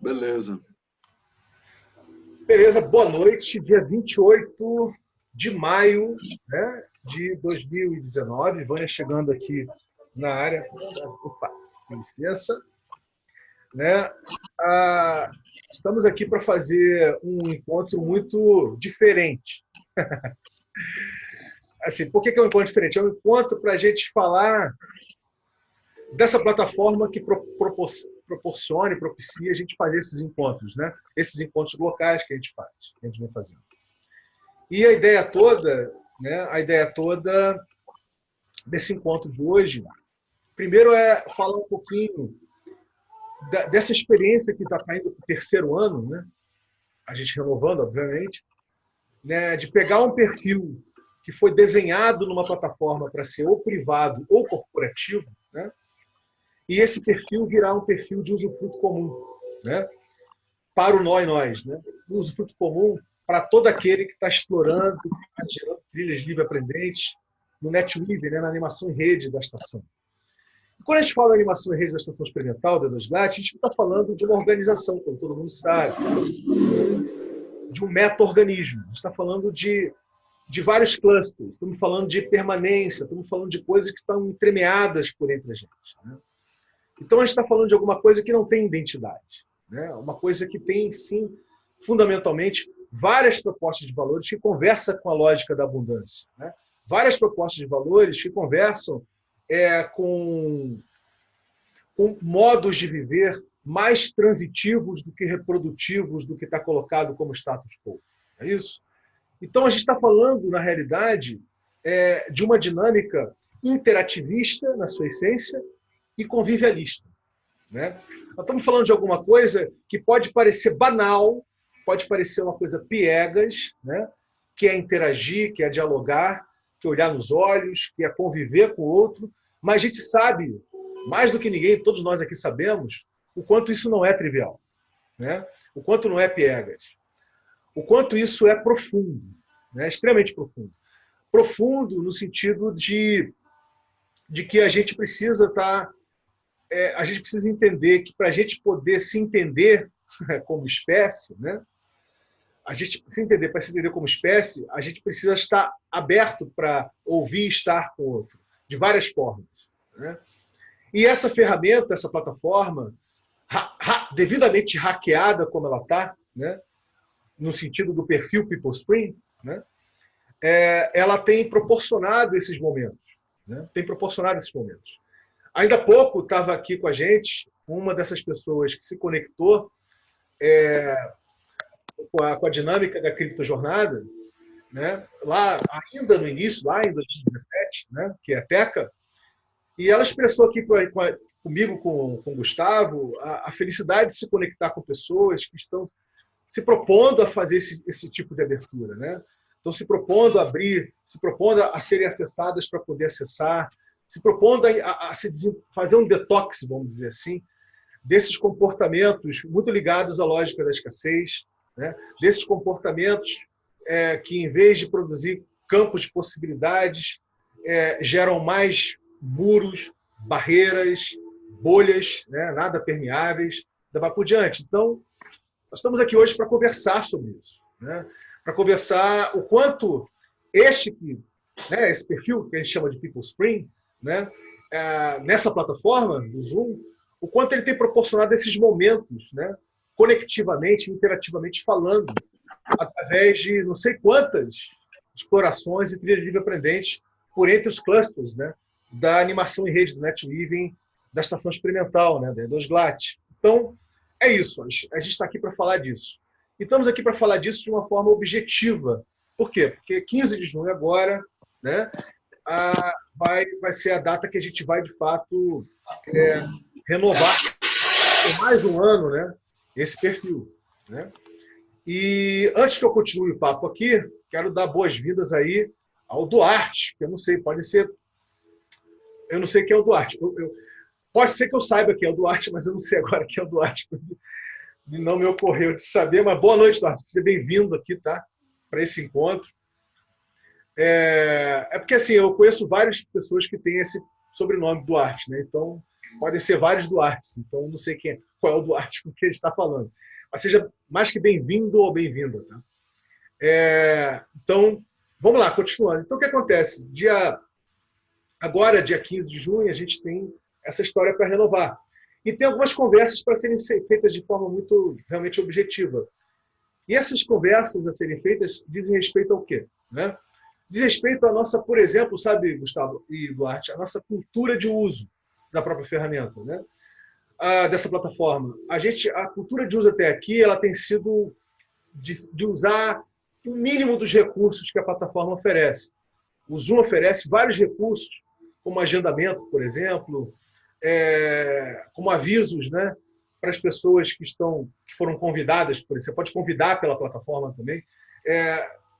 Beleza. Beleza, boa noite, dia 28 de maio, né, de 2019. Vânia chegando aqui na área. Opa, com licença. Né? Estamos aqui para fazer um encontro muito diferente. Assim, por que é um encontro diferente? É um encontro para a gente falar dessa plataforma que proporciona e propicia a gente fazer esses encontros, né? Esses encontros locais que a gente faz, que a gente vem fazendo. E a ideia toda, né? A ideia toda desse encontro de hoje, primeiro é falar um pouquinho dessa experiência que está caindo para o terceiro ano, né? A gente renovando, obviamente, né? De pegar um perfil que foi desenhado numa plataforma para ser ou privado ou corporativo, né? E esse perfil virar um perfil de usufruto comum, né? Para o nós, né? O usufruto comum para todo aquele que está explorando, que está gerando trilhas livre-aprendentes no NetWeave, né? Na animação em rede da estação. E quando a gente fala em animação em rede da estação experimental, da Glat, a gente está falando de uma organização, como todo mundo sabe, de um meta-organismo. A gente está falando de vários clusters, estamos falando de permanência, estamos falando de coisas que estão entremeadas por entre a gente, né? Então, a gente está falando de alguma coisa que não tem identidade, né? Uma coisa que tem, sim, fundamentalmente, várias propostas de valores que conversam com a lógica da abundância, né? Várias propostas de valores que conversam com modos de viver mais transitivos do que reprodutivos do que está colocado como status quo. É isso? Então, a gente está falando, na realidade, de uma dinâmica interativista, na sua essência, e convivialista, né? Nós estamos falando de alguma coisa que pode parecer banal, pode parecer uma coisa piegas, né? Que é interagir, que é dialogar, que é olhar nos olhos, que é conviver com o outro, mas a gente sabe, mais do que ninguém, todos nós aqui sabemos, o quanto isso não é trivial, né? O quanto não é piegas, o quanto isso é profundo, né? Extremamente profundo. Profundo no sentido de que a gente precisa estar... a gente precisa entender que para a gente poder se entender como espécie, né? A gente se entender, para se entender como espécie, a gente precisa estar aberto para ouvir e estar com o outro, de várias formas, né? E essa ferramenta, essa plataforma, devidamente hackeada como ela está, né? No sentido do perfil PeopleSpring, né? Ela tem proporcionado esses momentos, né? Tem proporcionado esses momentos. Ainda há pouco estava aqui com a gente uma dessas pessoas que se conectou com a dinâmica da criptojornada, né? Lá, ainda no início, lá em 2017, né? Que é a Teca, e ela expressou aqui comigo, com o Gustavo, a felicidade de se conectar com pessoas que estão se propondo a fazer esse tipo de abertura, né? Estão se propondo a abrir, se propondo a serem acessadas para poder acessar, se propondo a fazer um detox, vamos dizer assim, desses comportamentos muito ligados à lógica da escassez, né? Desses comportamentos que, em vez de produzir campos de possibilidades, geram mais muros, barreiras, bolhas, né? Nada permeáveis, daí por diante. Então, nós estamos aqui hoje para conversar sobre isso, né? Para conversar o quanto esse perfil que a gente chama de PeopleSpring, né? Nessa plataforma do Zoom, o quanto ele tem proporcionado esses momentos, né? Conectivamente, interativamente falando, através de não sei quantas explorações e trilhas livre-aprendentes por entre os clusters, né? Da animação em rede do NetWeave, da estação experimental, né? Da Glat. Então, é isso. A gente está aqui para falar disso. E estamos aqui para falar disso de uma forma objetiva. Por quê? Porque 15 de junho agora, né? Vai ser a data que a gente vai, de fato, renovar por mais um ano, né, esse perfil, né? E antes que eu continue o papo aqui, quero dar boas-vindas aí ao Duarte, que eu não sei, pode ser... Eu não sei quem é o Duarte. Pode ser que eu saiba quem é o Duarte, mas eu não sei agora quem é o Duarte. Não me ocorreu de saber, mas boa noite, Duarte. Seja bem-vindo aqui, tá? Para esse encontro. Porque, assim, eu conheço várias pessoas que têm esse sobrenome Duarte, né? Então, podem ser vários Duartes, então não sei qual é o Duarte com que ele está falando. Mas seja mais que bem-vindo ou bem-vinda. Tá? Então, vamos lá, continuando. Então, o que acontece? Agora, dia 15 de junho, a gente tem essa história para renovar. E tem algumas conversas para serem feitas de forma muito, realmente objetiva. E essas conversas a serem feitas dizem respeito ao quê? Né? Diz respeito à nossa, por exemplo, sabe, Gustavo e Duarte, a nossa cultura de uso da própria ferramenta, né? Dessa plataforma. A cultura de uso até aqui ela tem sido de usar o mínimo dos recursos que a plataforma oferece. O Zoom oferece vários recursos, como agendamento, por exemplo, como avisos, né, para as pessoas que foram convidadas, por exemplo. Você pode convidar pela plataforma também,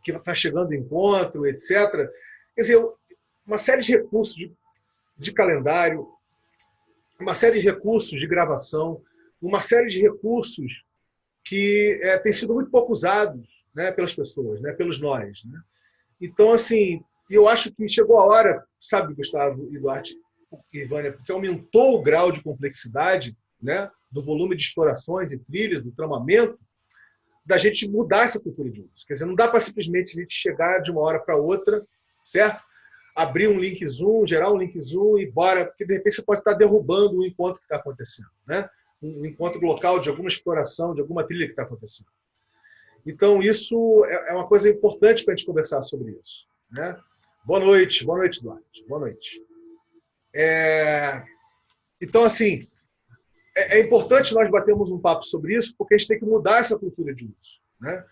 que está chegando o encontro, etc. Quer dizer, uma série de recursos de calendário, uma série de recursos de gravação, uma série de recursos que têm sido muito pouco usados, né, pelas pessoas, né, pelos nós. Né? Então, assim, eu acho que chegou a hora, sabe, Gustavo e Duarte e Vânia, porque aumentou o grau de complexidade, né, do volume de explorações e trilhas, do tramamento, da gente mudar essa cultura de uso. Quer dizer, não dá para simplesmente a gente chegar de uma hora para outra, certo? Abrir um link Zoom, gerar um link Zoom e bora, porque de repente você pode estar derrubando o encontro que está acontecendo, né? Um encontro local de alguma exploração, de alguma trilha que está acontecendo. Então, isso é uma coisa importante para a gente conversar sobre isso. Né? Boa noite, Duarte. Boa noite. Então, assim, é importante nós batermos um papo sobre isso, porque a gente tem que mudar essa cultura de uso. Né?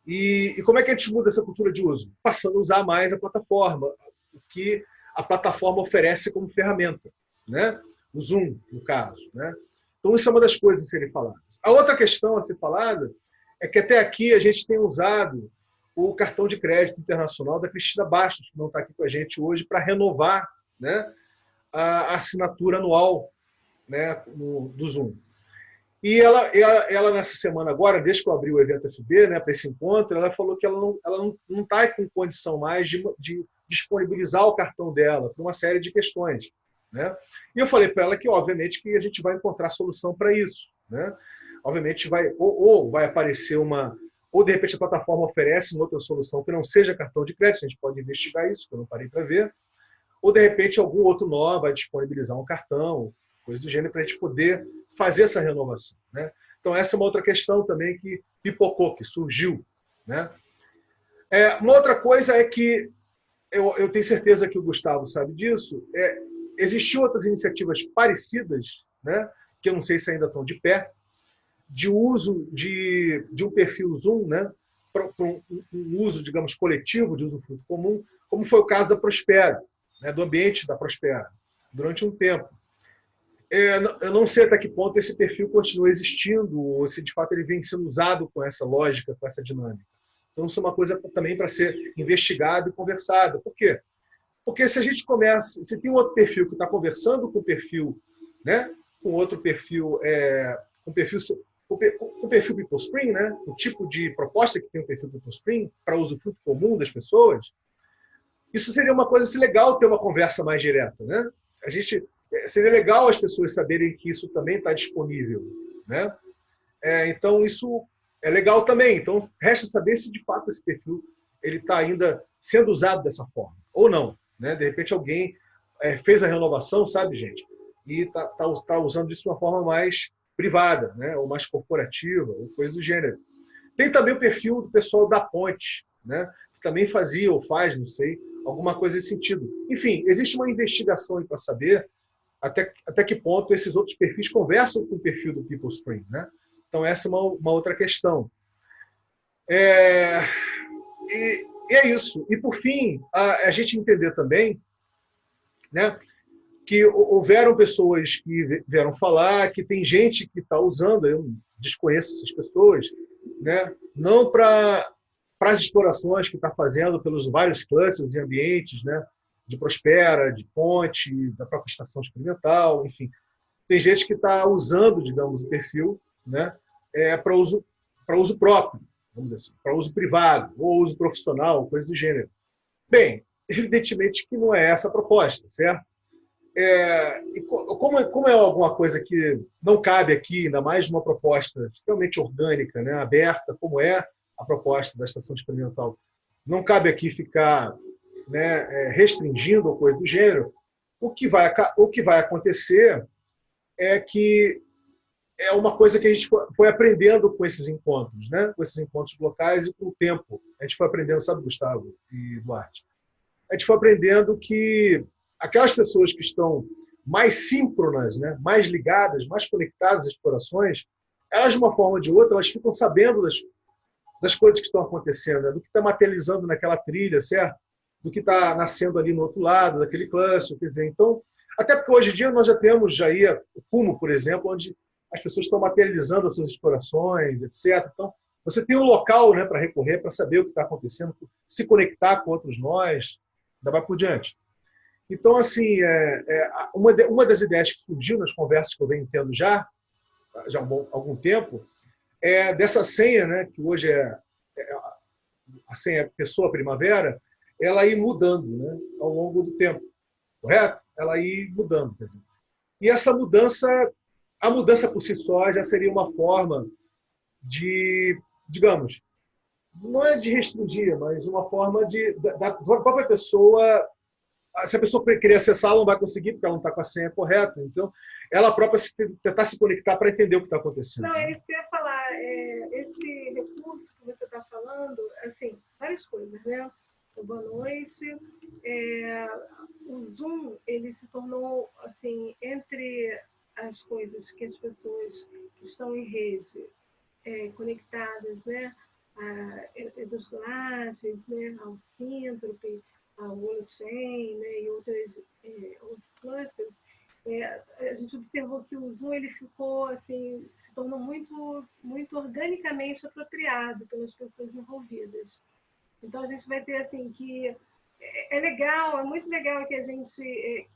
E como é que a gente muda essa cultura de uso? Passando a usar mais a plataforma, o que a plataforma oferece como ferramenta. Né? O Zoom, no caso. Né? Então, isso é uma das coisas a serem faladas. A outra questão a ser falada é que até aqui a gente tem usado o cartão de crédito internacional da Cristina Bastos, que não está aqui com a gente hoje, para renovar, né, a assinatura anual, né, do Zoom. E ela, nessa semana agora, desde que eu abri o evento FB, né, para esse encontro, ela falou que ela não está com condição mais de disponibilizar o cartão dela por uma série de questões. Né? E eu falei para ela que, obviamente, que a gente vai encontrar solução para isso. Né? Obviamente, ou vai aparecer ou de repente a plataforma oferece uma outra solução que não seja cartão de crédito, a gente pode investigar isso, que eu não parei para ver, ou de repente algum outro nó vai disponibilizar um cartão, coisa do gênero, para a gente poder fazer essa renovação. Né? Então, essa é uma outra questão também que pipocou, que surgiu. Né? Uma outra coisa é que, eu tenho certeza que o Gustavo sabe disso, existiam outras iniciativas parecidas, né, que eu não sei se ainda estão de pé, de uso de um perfil Zoom, né, para um uso, digamos, coletivo, de usufruto comum, como foi o caso da Prospera, né, do ambiente da Prospera, durante um tempo. Eu não sei até que ponto esse perfil continua existindo, ou se de fato ele vem sendo usado com essa lógica, com essa dinâmica. Então, isso é uma coisa também para ser investigada e conversada. Por quê? Porque se a gente começa, se tem um outro perfil que está conversando com o perfil, né, com outro perfil, com o perfil PeopleSpring, né, o tipo de proposta que tem o perfil PeopleSpring para usufruto comum das pessoas, isso seria uma coisa legal ter uma conversa mais direta, né? Seria legal as pessoas saberem que isso também está disponível, né? Então isso é legal também. Então resta saber se de fato esse perfil ele está ainda sendo usado dessa forma ou não. Né? De repente alguém fez a renovação, sabe, gente? E tá usando isso de uma forma mais privada, né? Ou mais corporativa, ou coisa do gênero. Tem também o perfil do pessoal da Ponte, né? Que também fazia ou faz, não sei, alguma coisa nesse sentido. Enfim, existe uma investigação para saber até que ponto esses outros perfis conversam com o perfil do PeopleSpring. Né? Então, essa é uma outra questão. E é isso. E, por fim, a gente entender também, né, que houveram pessoas que vieram falar, que tem gente que está usando, eu desconheço essas pessoas, né, não para as explorações que está fazendo pelos vários clusters e ambientes, né, de Prospera, de Ponte, da própria estação experimental, enfim. Tem gente que está usando, digamos, o perfil, né, para uso próprio, vamos dizer assim, para uso privado, ou uso profissional, coisa do gênero. Bem, evidentemente que não é essa a proposta, certo? Como é alguma coisa que não cabe aqui, ainda mais numa proposta extremamente orgânica, né, aberta, como é a proposta da estação experimental, não cabe aqui ficar, né, restringindo ou coisa do gênero, o que vai acontecer é que é uma coisa que a gente foi aprendendo com esses encontros, né, com esses encontros locais e com o tempo. A gente foi aprendendo, sabe, Gustavo e Duarte? A gente foi aprendendo que aquelas pessoas que estão mais síncronas, né, mais ligadas, mais conectadas às explorações, elas, de uma forma ou de outra, elas ficam sabendo das coisas que estão acontecendo, né, do que está materializando naquela trilha, certo? Do que está nascendo ali no outro lado, daquele cluster. Quer dizer, então, até porque hoje em dia nós já temos aí o Cumo, por exemplo, onde as pessoas estão materializando as suas explorações, etc. Então, você tem um local, né, para recorrer, para saber o que está acontecendo, se conectar com outros nós, ainda vai por diante. Então, assim, uma das ideias que surgiu nas conversas que eu venho tendo já há algum tempo, é dessa senha, né, que hoje é a senha Pessoa Primavera, ela ir mudando, né, ao longo do tempo, correto? Ela ir mudando. Quer dizer. E essa mudança, a mudança por si só já seria uma forma de, digamos, não é de restringir, mas uma forma da própria pessoa, se a pessoa querer acessar, ela não vai conseguir, porque ela não está com a senha correta. Então, ela própria tentar se conectar para entender o que está acontecendo. Não, é isso que eu ia falar. Esse recurso que você está falando, assim, várias coisas, né? Boa noite. O Zoom, ele se tornou, assim, entre as coisas que as pessoas que estão em rede conectadas, né? Dos Lattes, né? Ao Síntrope, ao Holochain, né? E outros clusters, a gente observou que o Zoom ele ficou assim, se tornou muito organicamente apropriado pelas pessoas envolvidas. Então a gente vai ter assim que é muito legal que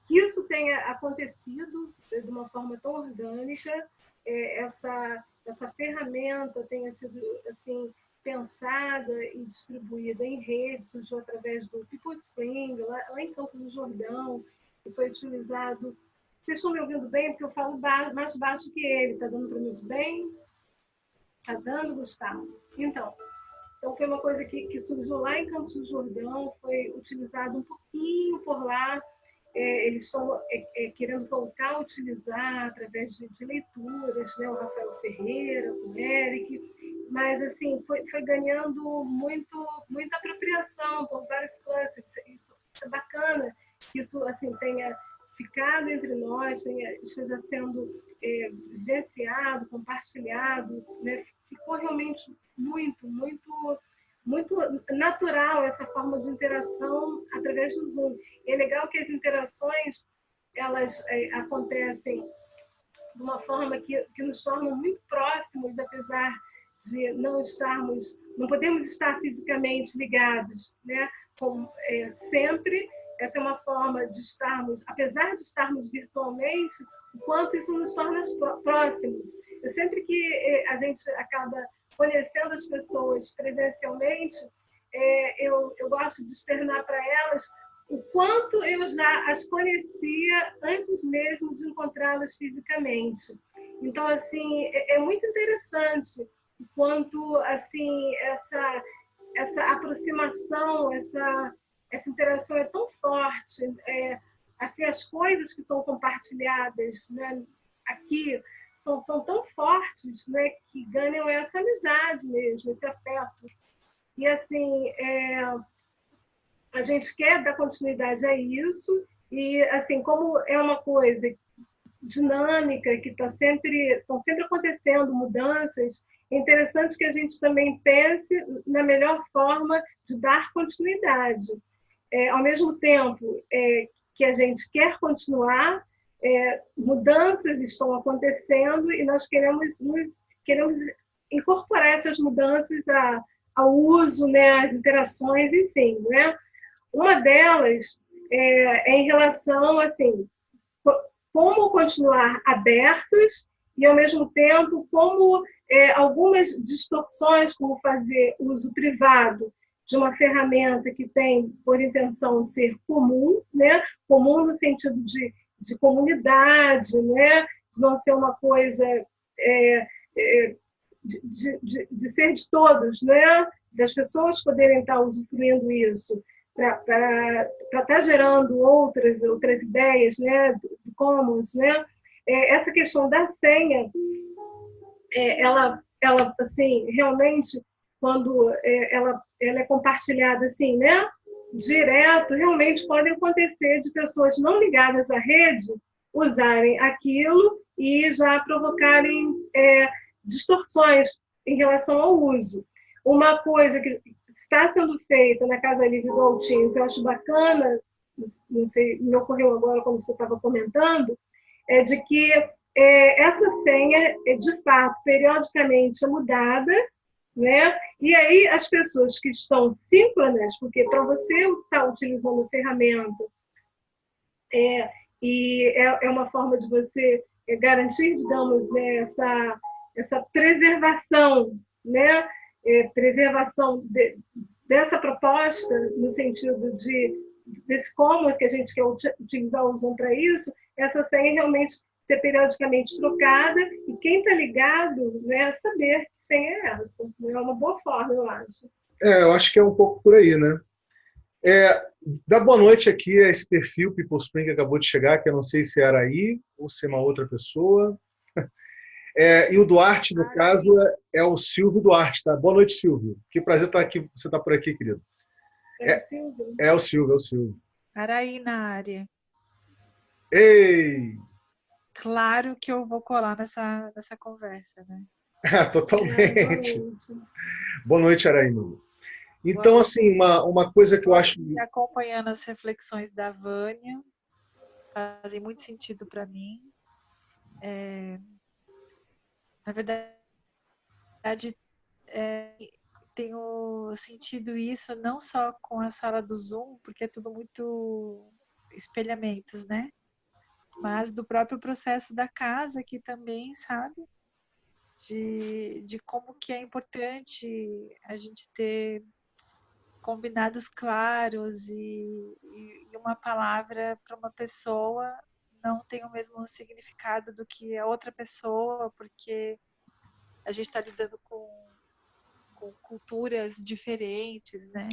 que isso tenha acontecido de uma forma tão orgânica, essa ferramenta tenha sido assim pensada e distribuída em rede, surgiu através do People Spring, lá em Campos do Jordão, e foi utilizado. Vocês estão me ouvindo bem? Porque eu falo mais baixo que ele. Está dando para me ouvir bem? Está dando, Gustavo? Então foi uma coisa que surgiu lá em Campos do Jordão, foi utilizado um pouquinho por lá. Eles estão querendo voltar a utilizar através de leituras, né? O Rafael Ferreira, o Eric, mas assim foi ganhando muita apropriação por vários clusters. Isso é bacana que isso assim tenha ficado entre nós, esteja sendo vivenciado, compartilhado, né? Ficou realmente muito natural essa forma de interação através do Zoom. E é legal que as interações elas acontecem de uma forma que nos tornam muito próximos, apesar de não podemos estar fisicamente ligados, né? Sempre. Essa é uma forma de estarmos, apesar de estarmos virtualmente, o quanto isso nos torna próximos. Eu sempre que a gente acaba conhecendo as pessoas presencialmente, eu gosto de externar para elas o quanto eu já as conhecia antes mesmo de encontrá-las fisicamente. Então, assim, é muito interessante o quanto, assim, essa aproximação, essa interação é tão forte. Assim, as coisas que são compartilhadas, né, aqui são tão fortes, né, que ganham essa amizade mesmo, esse afeto. E, assim, a gente quer dar continuidade a isso, e, assim, como é uma coisa dinâmica, que estão sempre acontecendo mudanças, é interessante que a gente também pense na melhor forma de dar continuidade. Ao mesmo tempo que a gente quer continuar, mudanças estão acontecendo e nós queremos incorporar essas mudanças ao uso, né, às interações, enfim, né? Uma delas é em relação, assim, como continuar abertos e, ao mesmo tempo, como algumas distorções, como fazer uso privado de uma ferramenta que tem por intenção ser comum, né? Comum no sentido de de comunidade, né? De não ser uma coisa é, é, de ser de todos, né? Das pessoas poderem estar usufruindo isso, para estar gerando outras ideias, né? Do commons, né? Essa questão da senha, ela assim, realmente, quando ela é compartilhada assim, né? Direto, realmente podem acontecer de pessoas não ligadas à rede usarem aquilo e já provocarem distorções em relação ao uso. Uma coisa que está sendo feita na Casa Livre do Altinho, que eu acho bacana, não sei, me ocorreu agora quando você estava comentando, é de que essa senha, de fato, periodicamente é mudada, né? E aí as pessoas que estão síncronas, porque para você estar utilizando a ferramenta é uma forma de você garantir, digamos, né, essa preservação, né? Preservação dessa proposta, no sentido desse commons que a gente quer utilizar o Zoom para isso, essa senha realmente ser periodicamente trocada e quem está ligado, né, saber que senha é essa. É uma boa forma, eu acho. Eu acho que é um pouco por aí, né? É, dá boa noite aqui a esse perfil People Spring que acabou de chegar, que eu não sei se era aí ou se é uma outra pessoa. E o Duarte, no caso, é o Silvio Duarte, tá? Boa noite, Silvio. Que prazer estar aqui, você estar por aqui, querido. É o Silvio? É o Silvio, é o Silvio. Araí na área. Ei! Claro que eu vou colar nessa conversa, né? Totalmente. Boa noite. Boa noite, Araíno. Então, assim, uma coisa que eu acho. Acompanhando as reflexões da Vânia, fazem muito sentido para mim. Na verdade, tenho sentido isso não só com a sala do Zoom, porque é tudo muito espelhamentos, né? Mas do próprio processo da casa aqui também, sabe? De como que é importante a gente ter combinados claros e uma palavra para uma pessoa não tem o mesmo significado do que a outra pessoa, porque a gente está lidando com culturas diferentes, né?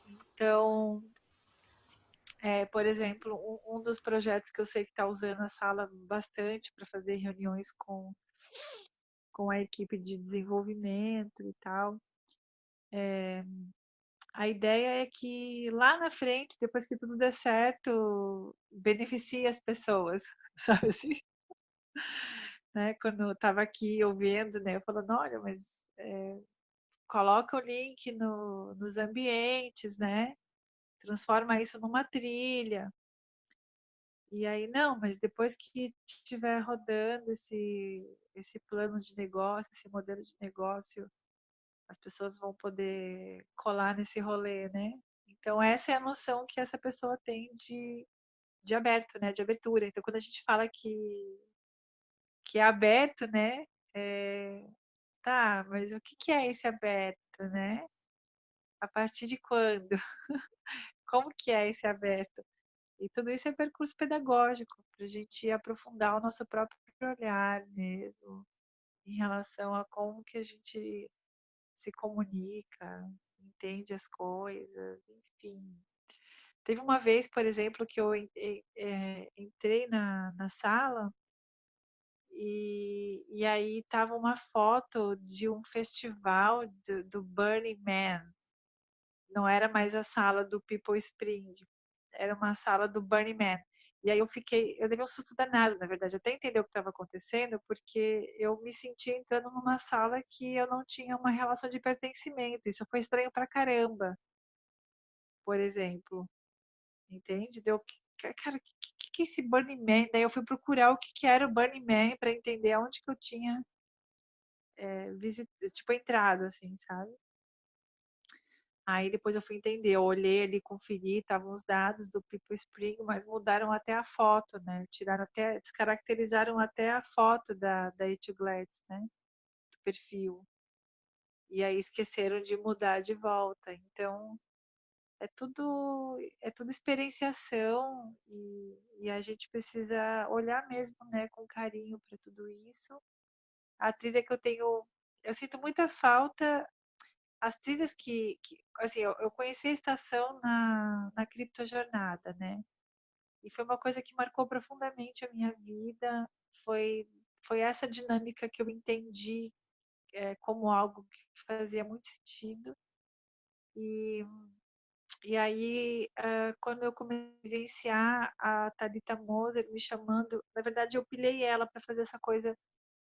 Então, por exemplo, um dos projetos que eu sei que está usando a sala bastante para fazer reuniões com a equipe de desenvolvimento e tal, a ideia é que lá na frente, depois que tudo der certo, beneficie as pessoas, sabe assim? Né? Quando eu estava aqui ouvindo, né, eu falando, olha, mas coloca o link nos ambientes, né? Transforma isso numa trilha. E aí, não, mas depois que estiver rodando esse plano de negócio, esse modelo de negócio, as pessoas vão poder colar nesse rolê, né? Então, essa é a noção que essa pessoa tem de aberto, né? De abertura. Então, quando a gente fala que é aberto, né? Tá, mas o que é esse aberto, né? A partir de quando? Como que é esse aberto? E tudo isso é percurso pedagógico, para a gente aprofundar o nosso próprio olhar mesmo, em relação a como que a gente se comunica, entende as coisas, enfim. Teve uma vez, por exemplo, que eu entrei na sala e aí estava uma foto de um festival do Burning Man. Não era mais a sala do People Spring, era uma sala do Burning Man. E aí eu levei um susto danado, na verdade, até entender o que estava acontecendo, porque eu me senti entrando numa sala que eu não tinha uma relação de pertencimento. Isso foi estranho pra caramba, por exemplo. Entende? Deu, cara, o que é esse Burning Man? Daí eu fui procurar o que era o Burning Man para entender aonde que eu tinha tipo, entrado, assim, sabe? Aí depois eu fui entender, eu olhei ali, conferi, estavam os dados do People Spring, mas mudaram até a foto, né? Tiraram até, descaracterizaram até a foto da It Gladys, né? Do perfil. E aí esqueceram de mudar de volta. Então, é tudo experienciação e a gente precisa olhar mesmo, né, com carinho para tudo isso. A trilha que eu sinto muita falta, as trilhas assim, eu conheci a estação na criptojornada, né? E foi uma coisa que marcou profundamente a minha vida. Foi essa dinâmica que eu entendi como algo que fazia muito sentido. E, e aí, quando eu comecei a vivenciar a Thalita Moser me chamando, na verdade, eu pilhei ela para fazer essa coisa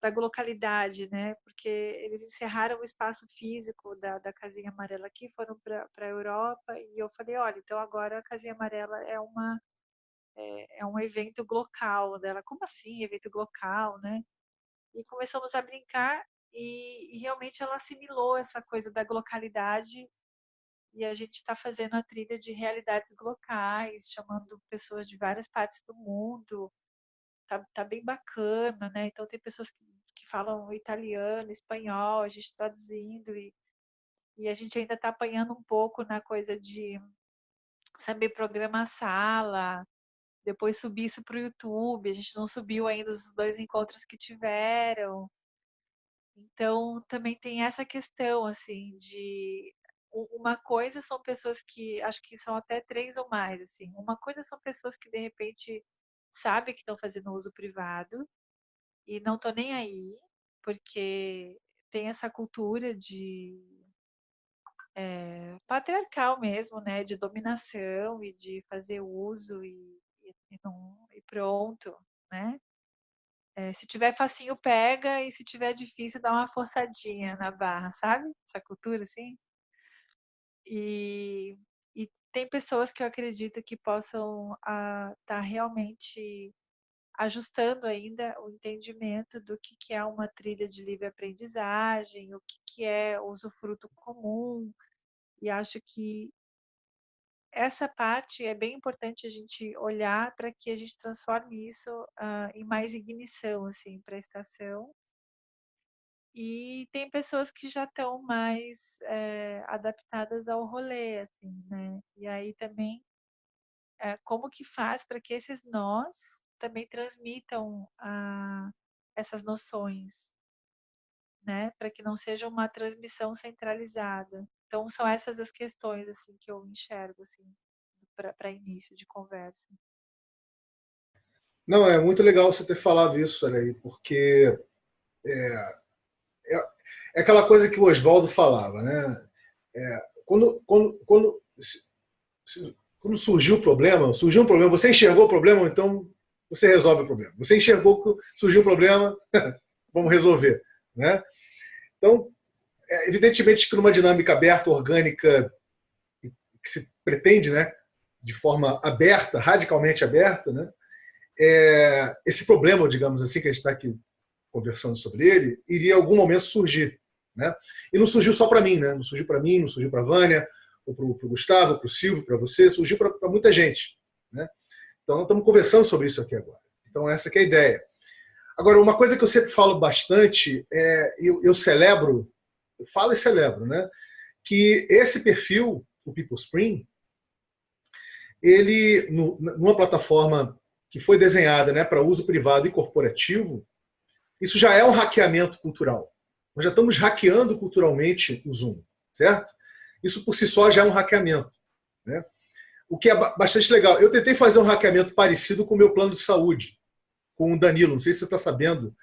da localidade, né? Porque eles encerraram o espaço físico da Casinha Amarela aqui, foram para a Europa, e eu falei, olha, então agora a Casinha Amarela é um evento local dela. Como assim, evento local, né? E começamos a brincar e realmente ela assimilou essa coisa da localidade e a gente está fazendo a trilha de realidades locais, chamando pessoas de várias partes do mundo. Tá bem bacana, né? Então tem pessoas que falam italiano, espanhol, a gente traduzindo e a gente ainda está apanhando um pouco na coisa de saber programar a sala, depois subir isso para o YouTube. A gente não subiu ainda os 2 encontros que tiveram. Então, também tem essa questão, assim, de uma coisa são pessoas que, acho que são até 3 ou mais, assim. Uma coisa são pessoas que, de repente, sabem que estão fazendo uso privado e não estão nem aí, porque tem essa cultura de patriarcal mesmo, né? De dominação e de fazer uso e pronto, né? Se tiver facinho, pega, e se tiver difícil, dá uma forçadinha na barra, sabe? Essa cultura, assim. E, e tem pessoas que eu acredito que possam estar realmente ajustando ainda o entendimento do que é uma trilha de livre aprendizagem, o que é usufruto comum. E acho que essa parte é bem importante a gente olhar para que a gente transforme isso em mais ignição, assim, para a estação. E tem pessoas que já estão mais adaptadas ao rolê, assim, né? E aí também, como que faz para que esses nós também transmitam essas noções, né? Para que não seja uma transmissão centralizada. Então, são essas as questões, assim, que eu enxergo, assim, para início de conversa. Não, é muito legal você ter falado isso, Araí, porque é aquela coisa que o Oswaldo falava, né? Quando surgiu um problema, você enxergou o problema, então você resolve o problema. Você enxergou que surgiu um problema, vamos resolver, né? Então, evidentemente que numa dinâmica aberta, orgânica, que se pretende, né, de forma aberta, radicalmente aberta, né, esse problema, digamos assim, que a gente está aqui conversando sobre ele, iria em algum momento surgir. Né? E não surgiu só para mim, né? Não surgiu para mim, não surgiu para a Vânia, ou para o Gustavo, para o Silvio, para você, surgiu para muita gente. Né? Então, estamos conversando sobre isso aqui agora. Então, essa que é a ideia. Agora, uma coisa que eu sempre falo bastante, eu celebro, eu falo e celebro, né? Que esse perfil, o People Spring, ele, numa plataforma que foi desenhada, né, para uso privado e corporativo, isso já é um hackeamento cultural. Nós já estamos hackeando culturalmente o Zoom, certo? Isso por si só já é um hackeamento. Né? O que é bastante legal. Eu tentei fazer um hackeamento parecido com o meu plano de saúde, com o Danilo. Não sei se você está sabendo. Não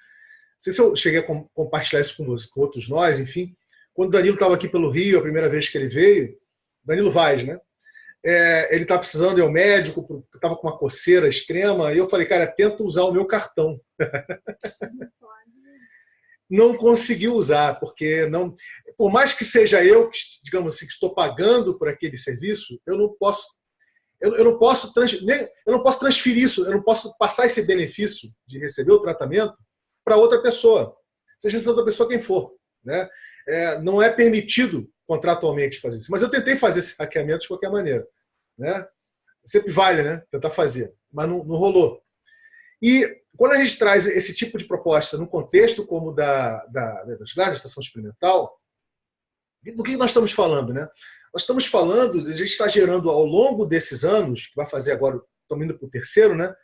sei se eu cheguei a compartilhar isso com outros nós, enfim. Quando o Danilo estava aqui pelo Rio, a primeira vez que ele veio, Danilo Vaz, né? Ele estava precisando ir ao médico, estava com uma coceira extrema, e eu falei, cara, tenta usar o meu cartão. Não conseguiu usar, porque não, por mais que seja eu, que, digamos assim, que estou pagando por aquele serviço, eu não posso transferir isso, eu não posso passar esse benefício de receber o tratamento para outra pessoa, seja essa outra pessoa quem for. Né? Não é permitido contratualmente fazer isso. Mas eu tentei fazer esse hackeamento de qualquer maneira. Né? Sempre vale, né? Tentar fazer, mas não rolou. E quando a gente traz esse tipo de proposta num contexto como da estação experimental, do que nós estamos falando, né? Nós estamos falando, a gente está gerando ao longo desses anos, que vai fazer agora, estamos indo para o terceiro, né?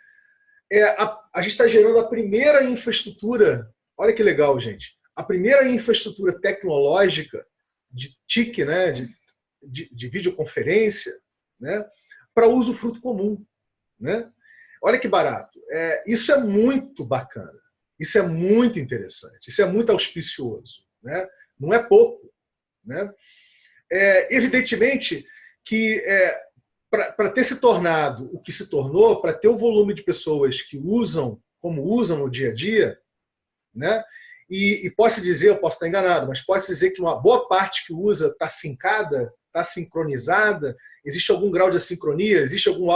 A gente está gerando a primeira infraestrutura, olha que legal, gente, a primeira infraestrutura tecnológica de TIC, né? de videoconferência, né? Para uso fruto comum, né? Olha que barato. Isso é muito bacana, isso é muito interessante, isso é muito auspicioso, né? Não é pouco, né? Evidentemente que para ter se tornado o que se tornou, para ter o volume de pessoas que usam, como usam no dia a dia, né? E posso dizer, eu posso estar enganado, mas posso dizer que uma boa parte que usa está sincada, está sincronizada, existe algum grau de assincronia, existe algum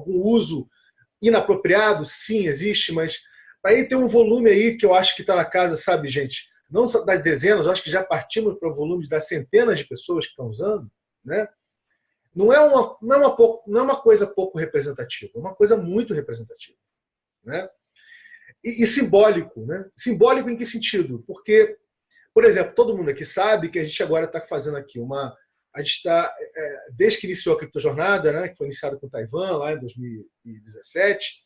uso inapropriado? Sim, existe, mas aí tem um volume aí que eu acho que está na casa, sabe, gente? Não só das dezenas, eu acho que já partimos para o volume das centenas de pessoas que estão usando, né? Não é uma coisa pouco representativa, é uma coisa muito representativa, né? E simbólico, né? Simbólico em que sentido? Porque, por exemplo, todo mundo aqui sabe que a gente agora está fazendo aqui a gente está, desde que iniciou a criptojornada, né, que foi iniciada com Taiwan, lá em 2017,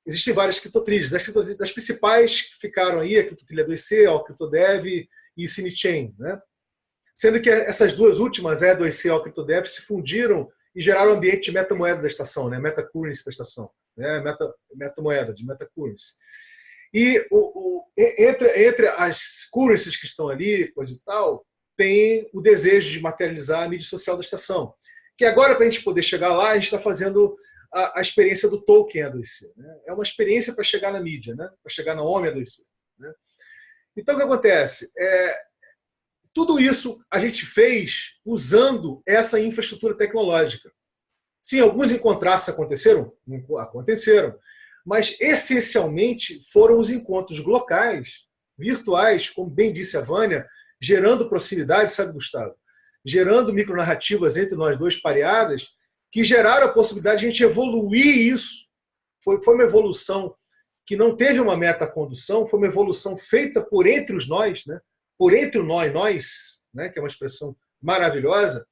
existem várias criptotrilhas. Das principais que ficaram aí, a criptotrilha 2C, a CryptoDev e Sinichain, né? Sendo que essas duas últimas, a 2C e a CryptoDev, se fundiram e geraram o ambiente de metamoeda da estação, né? Metacurrency da estação, né? Metamoeda, de metacurrency. E entre as currencies que estão ali, coisa e tal, tem o desejo de materializar a mídia social da estação. Que agora, para a gente poder chegar lá, a gente está fazendo a experiência do token A2C. Né? É uma experiência para chegar na mídia, né? Para chegar na OMI A2C. Né? Então, o que acontece? Tudo isso a gente fez usando essa infraestrutura tecnológica. Sim, alguns encontros aconteceram? Aconteceram. Mas, essencialmente, foram os encontros locais, virtuais, como bem disse a Vânia, gerando proximidade, sabe, Gustavo? Gerando micronarrativas entre nós dois pareadas, que geraram a possibilidade de a gente evoluir isso. Foi uma evolução que não teve uma metacondução, foi uma evolução feita por entre os nós, né? Por entre o nós, né? Que é uma expressão maravilhosa,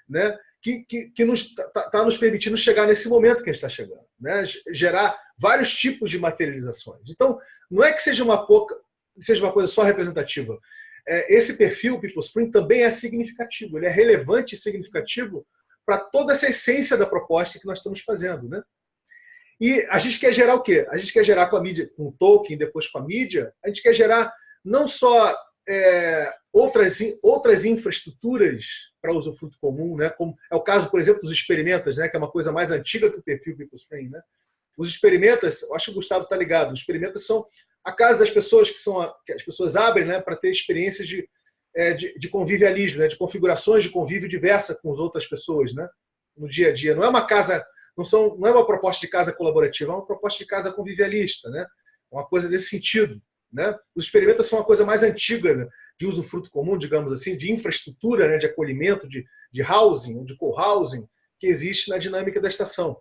né? Que está nos permitindo chegar nesse momento que a gente está chegando, né? Gerar vários tipos de materializações. Então, não é que seja uma coisa só representativa. Esse perfil, PeopleSpring, também é significativo, ele é relevante e significativo para toda essa essência da proposta que nós estamos fazendo, né? E a gente quer gerar o quê? A gente quer gerar com a mídia, com o token, depois com a mídia, a gente quer gerar não só outras infraestruturas para usufruto comum, né? Como é o caso, por exemplo, dos experimentas, né? Que é uma coisa mais antiga que o perfil PeopleSpring, né? Os experimentas, eu acho que o Gustavo está ligado, os experimentas são a casa das pessoas que as pessoas abrem, né, para ter experiências de convivialismo, né, de configurações de convívio diversa com as outras pessoas, né, no dia a dia. Não é uma casa, não é uma proposta de casa colaborativa, é uma proposta de casa convivialista, né, uma coisa desse sentido, né. Os experimentos são uma coisa mais antiga, né, de usufruto comum, digamos assim, de infraestrutura, né, de acolhimento, de housing, de co-housing, que existe na dinâmica da estação.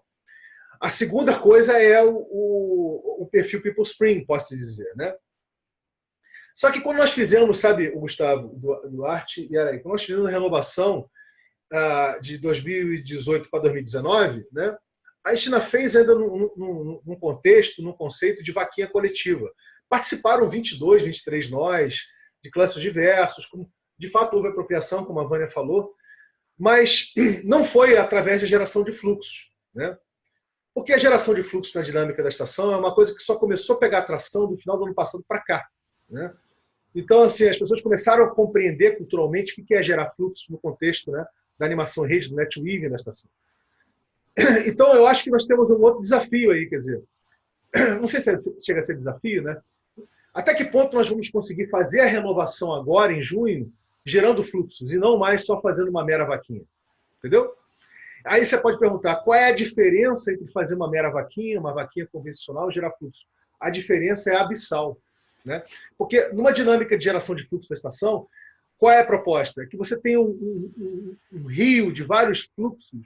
A segunda coisa é o perfil PeopleSpring, posso dizer, né? Só que quando nós fizemos, sabe, o Gustavo, Duarte e Araí, quando nós fizemos a renovação de 2018 para 2019, né, a gente ainda fez ainda num contexto, num conceito de vaquinha coletiva. Participaram 22, 23 nós, de classes diversos, de fato houve apropriação, como a Vânia falou, mas não foi através da geração de fluxos, né? Porque a geração de fluxo na dinâmica da estação é uma coisa que só começou a pegar atração do final do ano passado para cá, né? Então, assim, as pessoas começaram a compreender culturalmente o que é gerar fluxo no contexto, né, da animação em rede, do netweaving da estação. Então, eu acho que nós temos um outro desafio aí, quer dizer, não sei se chega a ser desafio, né? Até que ponto nós vamos conseguir fazer a renovação agora, em junho, gerando fluxos, e não mais só fazendo uma mera vaquinha, entendeu? Aí você pode perguntar, qual é a diferença entre fazer uma mera vaquinha, uma vaquinha convencional e gerar fluxo? A diferença é abissal, né? Porque numa dinâmica de geração de fluxo da estação, qual é a proposta? É que você tem um rio de vários fluxos,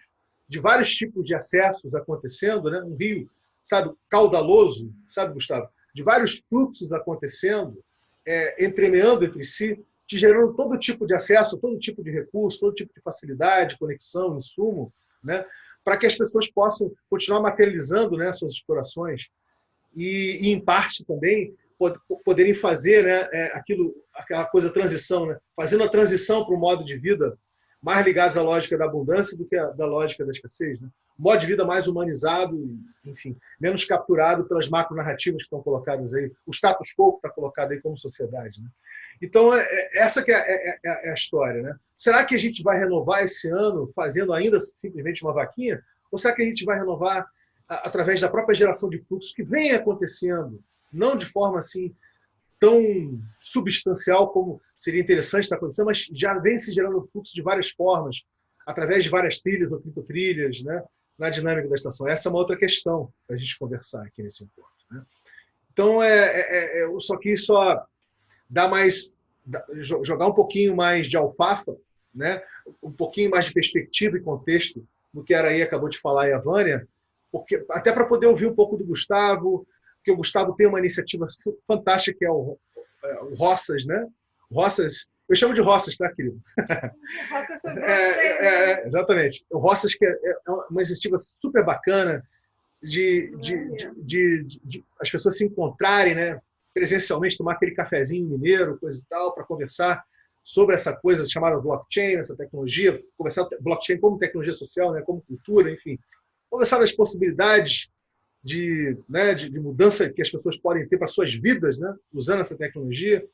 de vários tipos de acessos acontecendo, né? Um rio, sabe, caudaloso, sabe, Gustavo? De vários fluxos acontecendo, entremeando entre si, te gerando todo tipo de acesso, todo tipo de recurso, todo tipo de facilidade, conexão, insumo, né, para que as pessoas possam continuar materializando, né, suas explorações e em parte também poderem fazer, né, aquela coisa transição, né, fazendo a transição para um modo de vida mais ligados à lógica da abundância do que da lógica da escassez, né? Um modo de vida mais humanizado, enfim, menos capturado pelas macronarrativas que estão colocadas aí, o status quo que está colocado aí como sociedade, né? Então, essa que é a história, né? Será que a gente vai renovar esse ano fazendo ainda simplesmente uma vaquinha? Ou será que a gente vai renovar através da própria geração de fluxos que vem acontecendo, não de forma assim tão substancial como seria interessante estar acontecendo, mas já vem se gerando fluxo de várias formas, através de várias trilhas ou trilhas, né, na dinâmica da estação. Essa é uma outra questão para a gente conversar aqui nesse encontro, né? Então, eu só quis dar mais, jogar um pouquinho mais de alfafa, né, um pouquinho mais de perspectiva e contexto do que a Araí acabou de falar e a Vânia, porque, até para poder ouvir um pouco do Gustavo, porque o Gustavo tem uma iniciativa fantástica que é o Roças, né? Roças, eu chamo de Roças, tá, querido? Roças sobre blockchain. Exatamente. O Roças que é uma iniciativa super bacana de as pessoas se encontrarem, né, presencialmente, tomar aquele cafezinho mineiro, coisa e tal, para conversar sobre essa coisa chamada blockchain, essa tecnologia, conversar blockchain como tecnologia social, né, como cultura, enfim, conversar das possibilidades né, de mudança que as pessoas podem ter para suas vidas, né, usando essa tecnologia.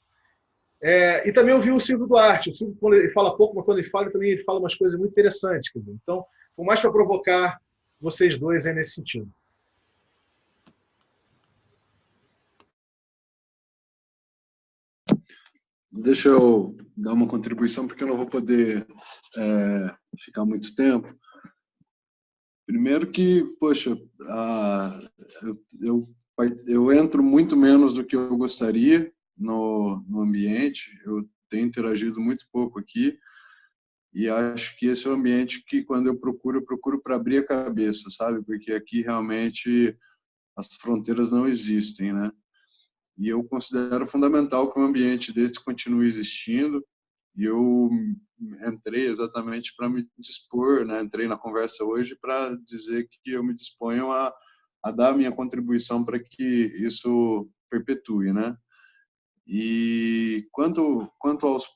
E também ouvi o Silvio Duarte. O Silvio, quando ele fala pouco, mas quando ele fala, também ele fala umas coisas muito interessantes. Quer dizer, então, foi mais para provocar vocês dois nesse sentido. Deixa eu dar uma contribuição, porque eu não vou poder ficar muito tempo. Primeiro que, poxa, eu entro muito menos do que eu gostaria no ambiente. Eu tenho interagido muito pouco aqui e acho que esse é o ambiente que, quando eu procuro para abrir a cabeça, sabe? Porque aqui realmente as fronteiras não existem, né? E eu considero fundamental que um ambiente desse continue existindo. E eu entrei exatamente para me dispor, né? Entrei na conversa hoje para dizer que eu me disponho a dar a minha contribuição para que isso perpetue, né? E quanto aos,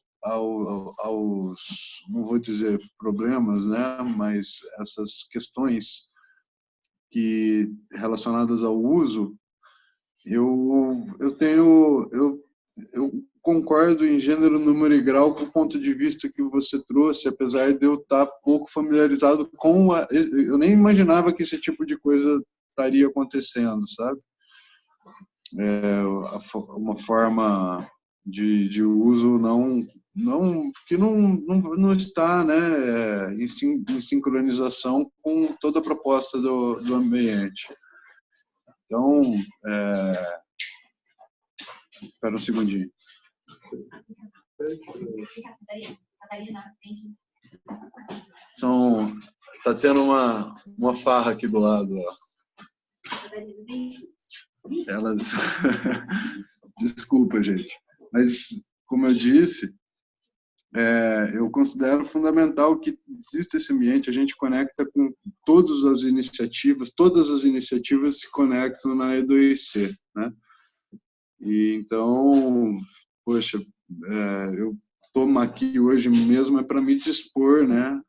não vou dizer problemas, né? Mas essas questões que relacionadas ao uso, eu concordo em gênero, número e grau com o ponto de vista que você trouxe, apesar de eu estar pouco familiarizado com eu nem imaginava que esse tipo de coisa estaria acontecendo, sabe? Uma forma de uso que não está, né, em sincronização com toda a proposta do ambiente. Então, espera um segundinho. Tá tendo uma farra aqui do lado, ó. Ela desculpa, gente, mas como eu disse, eu considero fundamental que exista esse ambiente. A gente conecta com todas as iniciativas se conectam na E2C, né? E então, poxa, eu estou aqui hoje mesmo para me dispor, né,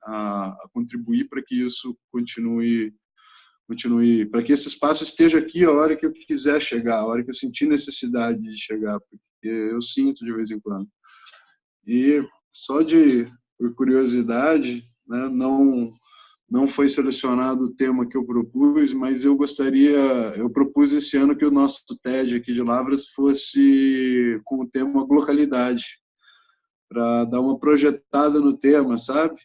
a contribuir para que isso continue, para que esse espaço esteja aqui a hora que eu quiser chegar, a hora que eu sentir necessidade de chegar, porque eu sinto de vez em quando. E só por curiosidade, né, não foi selecionado o tema que eu propus, mas eu propus esse ano que o nosso TED aqui de Lavras fosse com o tema localidade, para dar uma projetada no tema, sabe?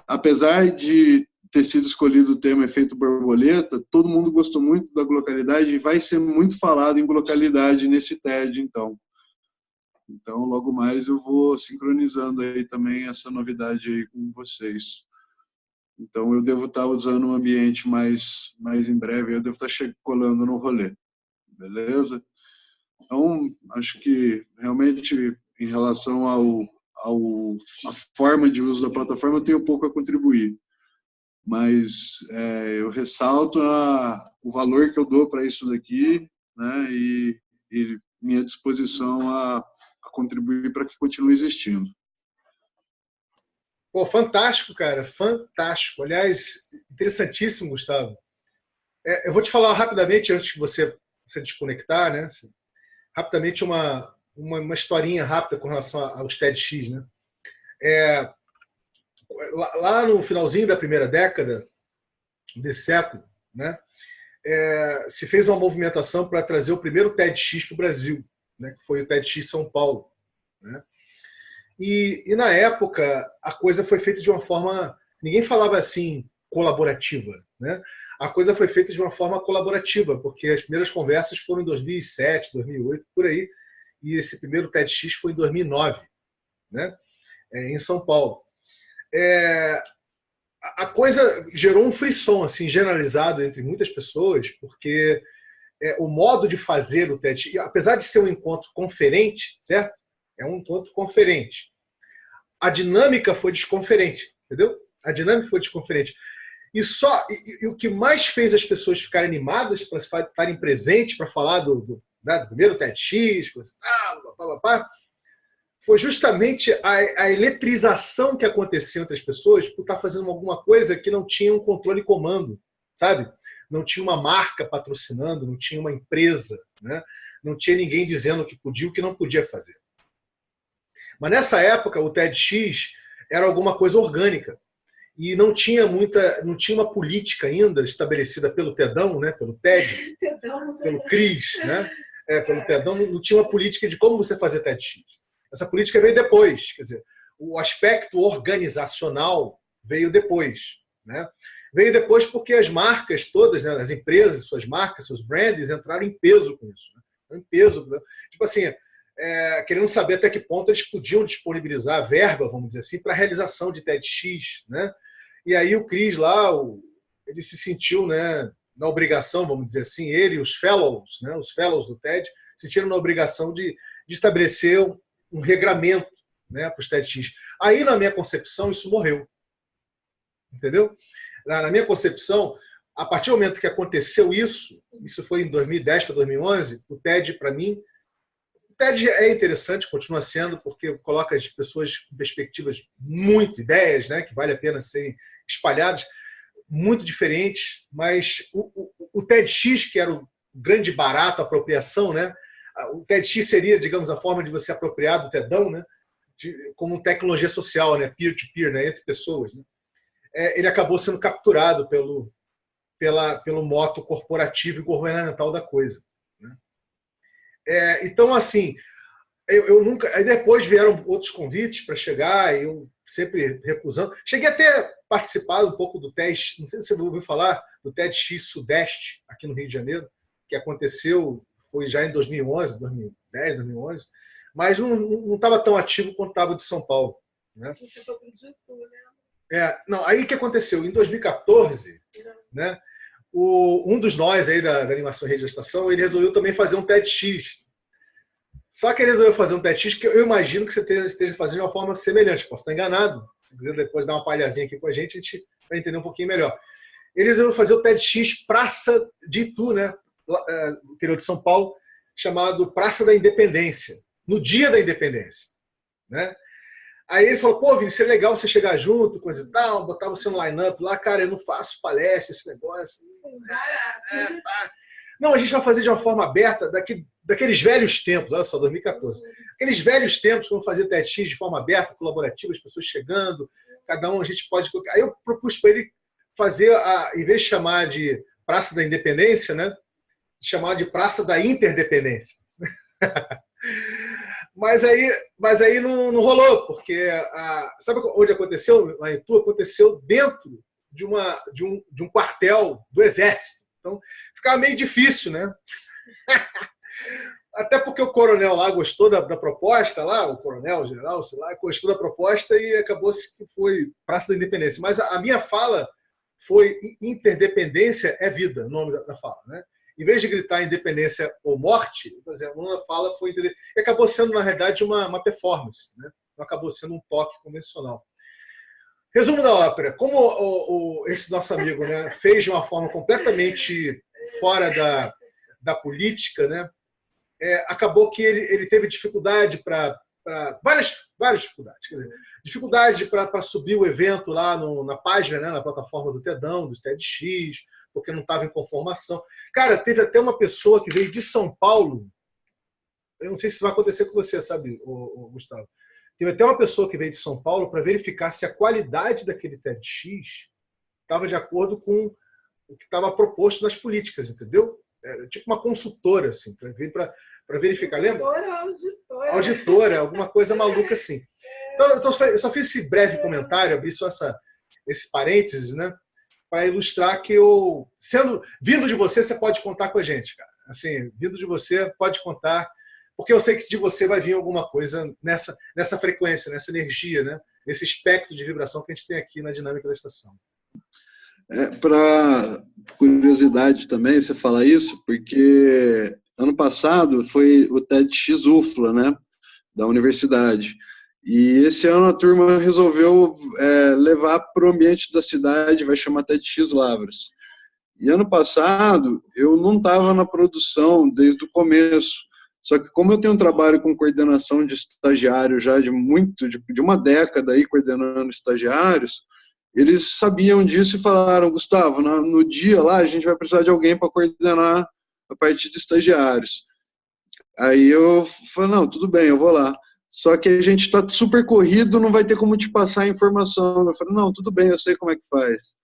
Apesar de ter sido escolhido o tema efeito borboleta, todo mundo gostou muito da localidade e vai ser muito falado em localidade nesse TED, então. Então, logo mais eu vou sincronizando aí também essa novidade aí com vocês. Então, eu devo estar usando um ambiente mais em breve, eu devo estar colando no rolê, beleza? Então, acho que realmente em relação à forma de uso da plataforma, eu tenho pouco a contribuir. Mas eu ressalto o valor que eu dou para isso daqui, né, e minha disposição a contribuir para que continue existindo. Pô, fantástico, cara, fantástico. Aliás, interessantíssimo, Gustavo. Eu vou te falar rapidamente, antes de você desconectar, né? Rapidamente uma historinha rápida com relação aos TEDx, né? Lá no finalzinho da primeira década desse século, né? Se fez uma movimentação para trazer o primeiro TEDx para o Brasil, né? Que foi o TEDx São Paulo, né? E na época a coisa foi feita de uma forma, ninguém falava assim colaborativa, né? A coisa foi feita de uma forma colaborativa, porque as primeiras conversas foram em 2007, 2008, por aí, e esse primeiro TEDx foi em 2009, né? Em São Paulo. A coisa gerou um frisson assim, generalizado entre muitas pessoas, porque o modo de fazer o TEDx, apesar de ser um encontro conferente, certo? É um encontro conferente. A dinâmica foi desconferente, entendeu? A dinâmica foi desconferente. E o que mais fez as pessoas ficarem animadas para estarem presentes, para falar do primeiro TEDx, foi justamente a eletrização que acontecia entre as pessoas por estar fazendo alguma coisa que não tinha um controle e comando, sabe? Não tinha uma marca patrocinando, não tinha uma empresa, né? Não tinha ninguém dizendo o que podia e o que não podia fazer. Mas nessa época o TEDx era alguma coisa orgânica e não tinha uma política ainda estabelecida pelo TEDão, né? Pelo TED, pelo CRIS, né? Pelo TEDão, não tinha uma política de como você fazer TEDx. Essa política veio depois, quer dizer, o aspecto organizacional veio depois, né? Veio depois porque as marcas todas, né, as empresas, suas marcas, seus brands entraram em peso com isso, né? Em peso, né? Tipo assim, querendo saber até que ponto eles podiam disponibilizar verba, vamos dizer assim, para a realização de TEDx, né? E aí o Cris lá, ele se sentiu, né, na obrigação, vamos dizer assim, ele e os fellows, né, os fellows do TED, se sentiram na obrigação de estabelecer um regramento, né, para os TEDx. Aí, na minha concepção, isso morreu. Entendeu? Na minha concepção, a partir do momento que aconteceu isso foi em 2010 para 2011, o TED, para mim, o TED é interessante, continua sendo, porque coloca as pessoas com perspectivas muito, ideias, né, que vale a pena serem espalhadas, muito diferentes, mas o TEDx, que era o grande barato, a apropriação, né, o TEDx seria, digamos, a forma de você apropriar do TEDão, né, como tecnologia social, né, peer-to-peer, né, entre pessoas, né. Ele acabou sendo capturado pelo moto corporativo e governamental da coisa, né. Então, assim, eu nunca. Aí depois vieram outros convites para chegar, eu sempre recusando. Cheguei até a participar um pouco do TEDx, não sei se você ouviu falar, do TEDx Sudeste, aqui no Rio de Janeiro, que aconteceu, foi já em 2011, 2010, 2011, mas não estava tão ativo quanto estava de São Paulo, né? Você foi pro Ditu, né? Não, aí o que aconteceu? Em 2014, né, um dos nós aí da Animação Rede da Estação, ele resolveu também fazer um TEDx. Só que ele resolveu fazer um TEDx que eu imagino que você esteja fazendo de uma forma semelhante. Posso estar enganado. Se quiser depois dar uma palhazinha aqui com a gente vai entender um pouquinho melhor. Ele resolveu fazer o TEDx Praça de Itu, né, no interior de São Paulo, chamado Praça da Independência, no dia da Independência, né? Aí ele falou, pô, Vini, seria legal você chegar junto, coisa e tal, botar você no line-up lá. Cara, eu não faço palestra, esse negócio. Não, a gente vai fazer de uma forma aberta, daqueles velhos tempos, olha só, 2014. Aqueles velhos tempos, vamos fazer TEDx de forma aberta, colaborativa, as pessoas chegando, cada um a gente pode... Aí eu propus para ele fazer, em vez de chamar de Praça da Independência, né, chamar de Praça da Interdependência. Mas aí não rolou, porque sabe onde aconteceu? Lá em Itu, aconteceu dentro de um quartel do Exército. Então, ficava meio difícil, né? Até porque o coronel lá gostou da proposta, lá, o coronel, o general, sei lá, gostou da proposta e acabou-se que foi Praça da Independência. Mas a minha fala foi Interdependência é vida, o nome da fala, né? em vez de gritar independência ou morte, por exemplo, uma fala foi entender, e acabou sendo, na realidade, uma performance, né? Não acabou sendo um toque convencional. Resumo da ópera. Como esse nosso amigo, né, fez de uma forma completamente fora da política, né, acabou que ele teve dificuldade várias dificuldades. Quer dizer, dificuldade para subir o evento lá na página, né, na plataforma do TEDão, do TEDx, porque não estava em conformação. Cara, teve até uma pessoa que veio de São Paulo, eu não sei se isso vai acontecer com você, sabe, Gustavo? Teve até uma pessoa que veio de São Paulo para verificar se a qualidade daquele TEDx estava de acordo com o que estava proposto nas políticas, entendeu? Era tipo uma consultora, assim, para verificar. Lembra? Auditora, alguma coisa maluca assim. Então, eu só fiz esse breve comentário, abri só esse parênteses, né, para ilustrar que vindo de você pode contar com a gente, cara. Assim, vindo de você, pode contar, porque eu sei que de você vai vir alguma coisa nessa frequência, nessa energia, né, nesse espectro de vibração que a gente tem aqui na dinâmica da estação. Para curiosidade também, você fala isso, porque ano passado foi o TEDx UFLA, né, da universidade. E esse ano a turma resolveu levar para o ambiente da cidade, vai chamar TEDx Lavras. E ano passado eu não estava na produção desde o começo. Só que como eu tenho um trabalho com coordenação de estagiários já de uma década aí coordenando estagiários, eles sabiam disso e falaram, Gustavo, no dia lá a gente vai precisar de alguém para coordenar a parte de estagiários. Aí eu falei, não, tudo bem, eu vou lá. Só que a gente está super corrido, não vai ter como te passar a informação. Eu falei, não, tudo bem, eu sei como é que faz.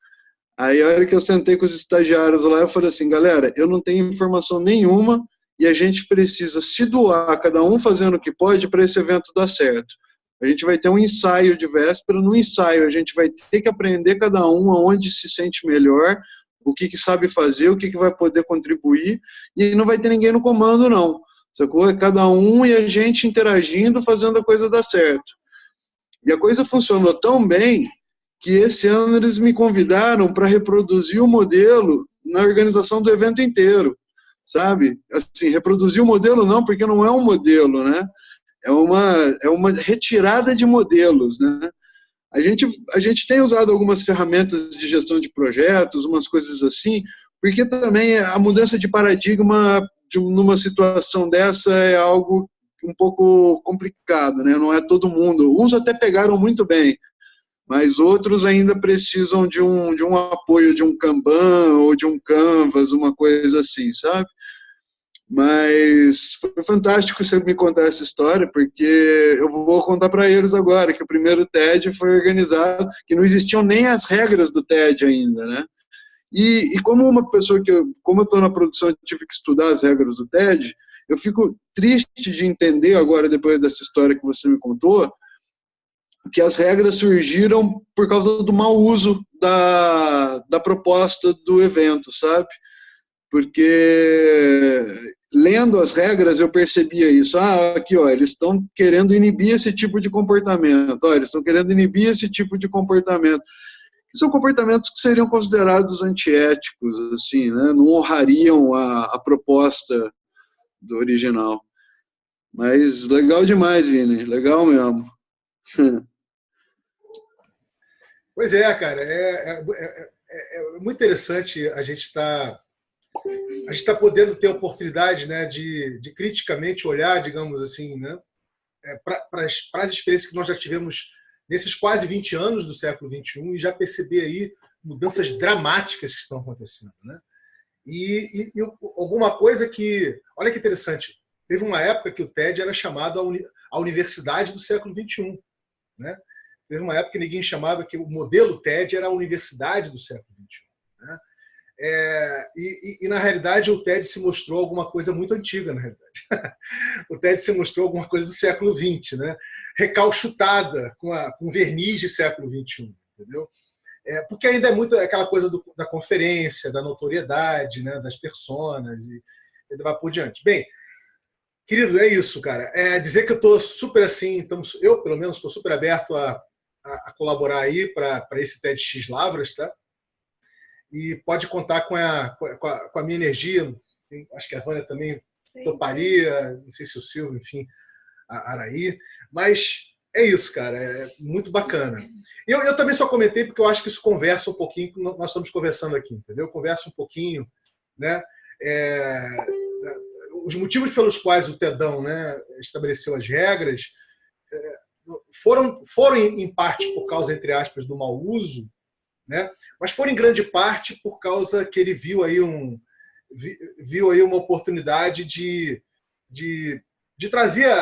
Aí a hora que eu sentei com os estagiários lá, eu falei assim, galera, eu não tenho informação nenhuma e a gente precisa se doar, cada um fazendo o que pode para esse evento dar certo. A gente vai ter um ensaio de véspera, no ensaio a gente vai ter que aprender cada um aonde se sente melhor, o que sabe fazer, o que vai poder contribuir, e não vai ter ninguém no comando, não. Sacou? É cada um e a gente interagindo, fazendo a coisa dar certo. E a coisa funcionou tão bem que esse ano eles me convidaram para reproduzir o modelo na organização do evento inteiro, sabe? Assim, reproduzir o modelo não, porque não é um modelo, né? É uma retirada de modelos, né? A gente tem usado algumas ferramentas de gestão de projetos, umas coisas assim, porque também a mudança de paradigma numa situação dessa é algo um pouco complicado, né? Não é todo mundo. Uns até pegaram muito bem, mas outros ainda precisam de um apoio de um Kanban ou de um Canvas, uma coisa assim, sabe? Mas foi fantástico você me contar essa história, porque eu vou contar para eles agora que o primeiro TED foi organizado, que não existiam nem as regras do TED ainda, né? E como uma pessoa como eu estou na produção, eu tive que estudar as regras do TED, eu fico triste de entender agora, depois dessa história que você me contou, que as regras surgiram por causa do mau uso da proposta do evento, sabe? Porque lendo as regras eu percebia isso. Aqui, ó, eles estão querendo inibir esse tipo de comportamento. Eles estão querendo inibir esse tipo de comportamento. São comportamentos que seriam considerados antiéticos, assim, né? Não honrariam a proposta do original. Mas legal demais, Vini. Legal mesmo. Pois é, cara. É muito interessante a gente tá podendo ter a oportunidade, né, de criticamente olhar, digamos assim, né, para as experiências que nós já tivemos nesses quase 20 anos do século XXI e já perceber aí mudanças dramáticas que estão acontecendo, né? E alguma coisa que... Olha que interessante. Teve uma época que o TED era chamado a universidade do século XXI, né? Teve uma época que ninguém chamava que o modelo TED era a universidade do século XXI, né? E na realidade o TED se mostrou alguma coisa muito antiga, na realidade. O TED se mostrou alguma coisa do século XX, né? Recalchutada, com verniz de século XXI, entendeu? Porque ainda é muito aquela coisa da conferência, da notoriedade, né? Das personas e vai por diante. Bem, querido, é isso, cara. Dizer que eu estou super assim, então, eu pelo menos estou super aberto a colaborar aí para esse TEDx Lavras, tá? E pode contar com a minha energia acho que a Vânia também Sim, toparia, não sei se o Silvio, enfim, a Araí, mas é isso, cara, é muito bacana. Eu também só comentei porque eu acho que isso conversa um pouquinho com o que nós estamos conversando aqui, entendeu? Conversa um pouquinho, né? Os motivos pelos quais o TEDão, né, estabeleceu as regras foram em parte por causa, entre aspas, do mau uso, né? Mas foram em grande parte por causa que ele viu aí uma oportunidade de trazer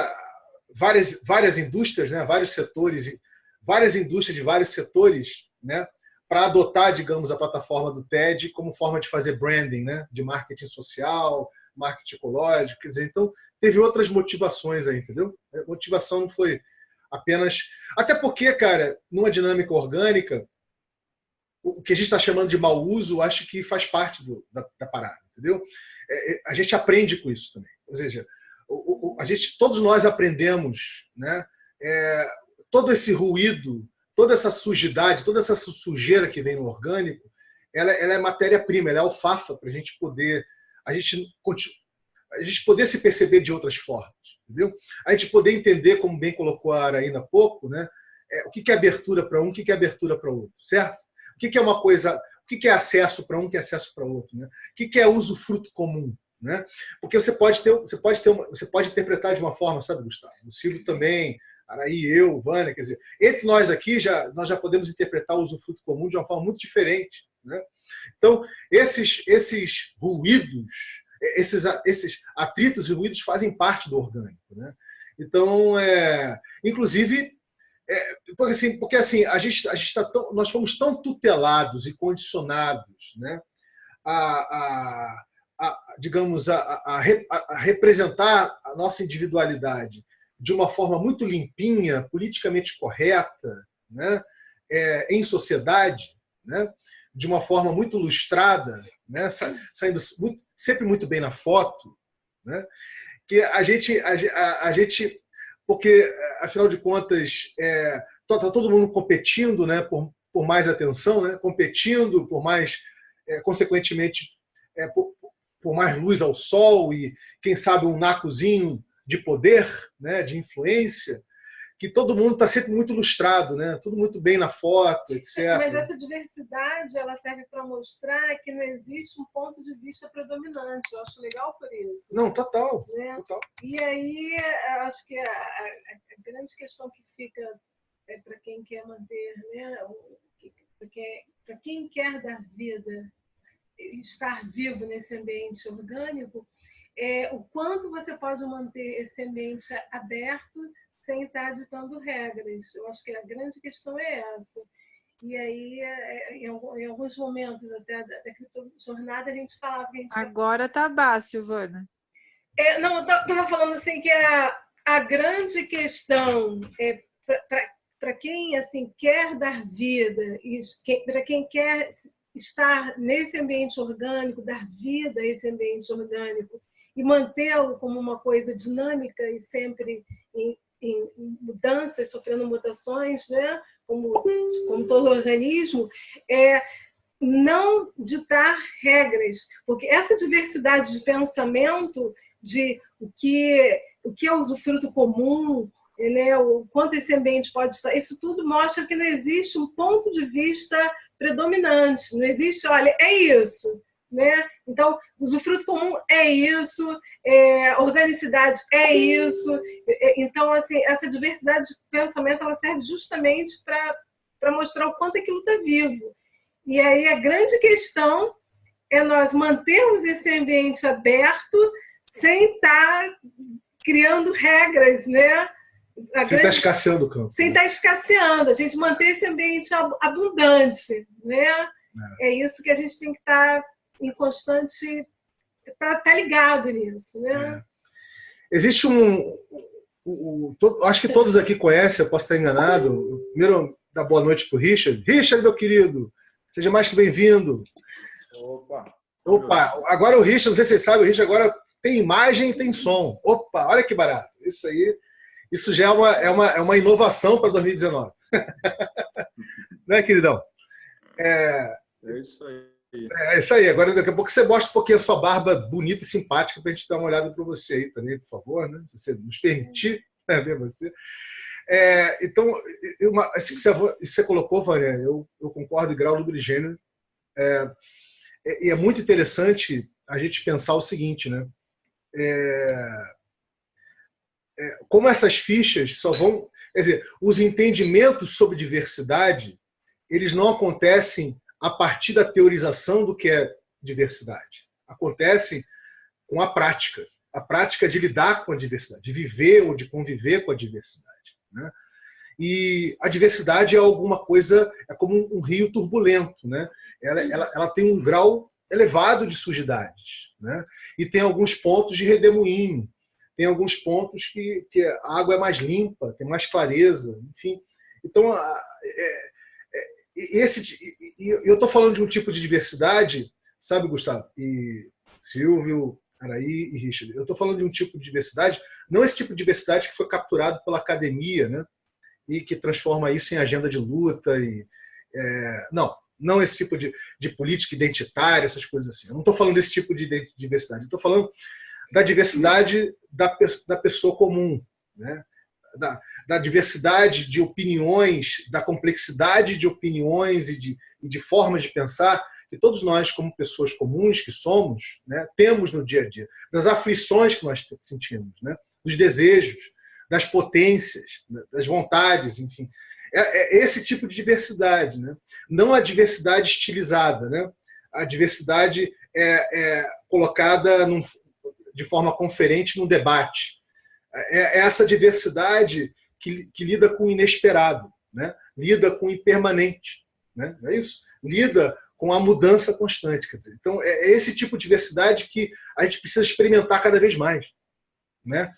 várias indústrias, né? Vários setores, várias indústrias de vários setores, né? Para adotar, digamos, a plataforma do TED como forma de fazer branding, né? De marketing social, marketing ecológico, quer dizer, então teve outras motivações aí, entendeu? A motivação não foi apenas... Até porque, cara, numa dinâmica orgânica, o que a gente está chamando de mau uso, acho que faz parte da parada, entendeu? A gente aprende com isso também. Ou seja, todos nós aprendemos, né? Todo esse ruído, toda essa sujidade, toda essa sujeira que vem no orgânico, ela é matéria-prima, ela é alfafa para a gente poder se perceber de outras formas, entendeu? A gente poder entender, como bem colocou a Araína há pouco, né? O que é abertura para um, o que é abertura para o outro, certo? O que é uma coisa, o que é acesso para um, o que é acesso para o outro, né? O que é usufruto comum, né? Porque você pode interpretar de uma forma, sabe, Gustavo? O Silvio também, Araí, eu, Vânia, quer dizer, entre nós aqui nós já podemos interpretar o usufruto comum de uma forma muito diferente, né? Então, esses ruídos, esses atritos e ruídos fazem parte do orgânico, né? Então, inclusive, porque assim nós fomos tão tutelados e condicionados, né, digamos, a representar a nossa individualidade de uma forma muito limpinha, politicamente correta, né, em sociedade, né, de uma forma muito lustrada, né, saindo sempre muito bem na foto, né, que a gente porque, afinal de contas, está todo mundo competindo, né, por mais atenção, né, competindo por mais, consequentemente, por mais luz ao sol e, quem sabe, um nacozinho de poder, né, de influência, que todo mundo está sempre muito lustrado, né, tudo muito bem na foto, etc. Mas essa diversidade ela serve para mostrar que não existe um ponto de vista predominante. Eu acho legal por isso. Não, total. Né? Total. E aí, acho que a grande questão que fica para quem quer manter, né, para quem quer dar vida, estar vivo nesse ambiente orgânico, o quanto você pode manter esse ambiente aberto sem estar ditando regras. Eu acho que a grande questão é essa. E aí, em alguns momentos até da criptojornada, a gente falava que a gente... Agora tá baixo, Silvana. Não, eu estava falando assim que a grande questão para quem assim quer dar vida, para quem quer estar nesse ambiente orgânico, dar vida a esse ambiente orgânico e mantê-lo como uma coisa dinâmica e sempre em mudanças, sofrendo mutações, né? como todo organismo, não ditar regras, porque essa diversidade de pensamento, de o que é usufruto comum, né, o quanto esse ambiente pode estar, isso tudo mostra que não existe um ponto de vista predominante, não existe, olha, é isso. Né? Então, usufruto comum é isso, organicidade é isso. Então, assim, essa diversidade de pensamento ela serve justamente para mostrar o quanto aquilo está vivo. E aí a grande questão é nós mantermos esse ambiente aberto sem estar criando regras, né? Sem estar escasseando o campo. Sem estar escasseando, a gente manter esse ambiente abundante, né? É isso que a gente tem que estar em constante, tá ligado nisso, né? Existe acho que todos aqui conhecem, eu posso estar enganado. Primeiro, dar boa noite para o Richard. Richard, meu querido, seja mais que bem-vindo. Opa, agora o Richard, não sei se vocês sabem, o Richard agora tem imagem e tem som. Opa, olha que barato. Isso já é uma inovação para 2019. Né, queridão? É isso aí. É isso aí. Agora, daqui a pouco você mostra um pouquinho a sua barba bonita e simpática para a gente dar uma olhada para você aí também, por favor, né? Se você nos permitir ver você. Então, assim que você colocou, Vânia, eu concordo em grau lubrigênio. E é muito interessante a gente pensar o seguinte, né? Como essas fichas só vão... Quer dizer, os entendimentos sobre diversidade, eles não acontecem a partir da teorização do que é diversidade. Acontecem com a prática de lidar com a diversidade, de viver ou de conviver com a diversidade, né? E a diversidade é alguma coisa, é como um rio turbulento, né? Ela tem um grau elevado de sujidades, né? E tem alguns pontos de redemoinho, tem alguns pontos que a água é mais limpa, tem mais clareza, enfim. Então, eu estou falando de um tipo de diversidade, sabe, Gustavo? E Silvio, Araí e Richard. Eu estou falando de um tipo de diversidade, não esse tipo de diversidade que foi capturado pela academia, né? E que transforma isso em agenda de luta. Não esse tipo de política identitária, essas coisas assim. Eu não estou falando desse tipo de diversidade. Eu estou falando da diversidade da pessoa comum, né? Da diversidade de opiniões, da complexidade de opiniões e de formas de pensar que todos nós, como pessoas comuns que somos, né, temos no dia a dia, das aflições que nós sentimos, né, dos desejos, das potências, das vontades, enfim. É esse tipo de diversidade, né? Não a diversidade estilizada, né? A diversidade colocada de forma conferente num debate. É essa diversidade que lida com o inesperado, né? Lida com o impermanente, né? Não é isso? Lida com a mudança constante. Quer dizer, então, é esse tipo de diversidade que a gente precisa experimentar cada vez mais, né?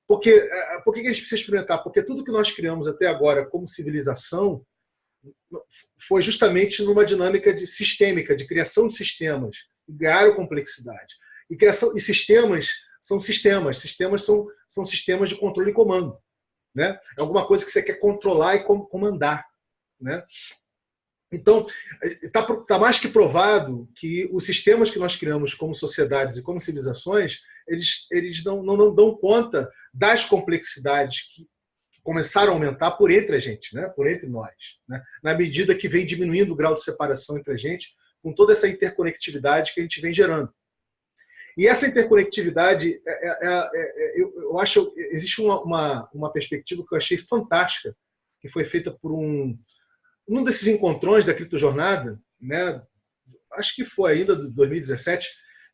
Por que a gente precisa experimentar? Porque tudo que nós criamos até agora como civilização foi justamente numa dinâmica sistêmica, de criação de sistemas, ganharam complexidade. E sistemas são sistemas. Sistemas são sistemas de controle e comando, né? É alguma coisa que você quer controlar e comandar, né? Então, está mais que provado que os sistemas que nós criamos como sociedades e como civilizações, eles não dão conta das complexidades que começaram a aumentar por entre a gente, né? Por entre nós, né? Na medida que vem diminuindo o grau de separação entre a gente, com toda essa interconectividade que a gente vem gerando. E essa interconectividade, eu acho, existe uma perspectiva que eu achei fantástica, que foi feita por um desses encontrões da Criptojornada, né? Acho que foi ainda de 2017,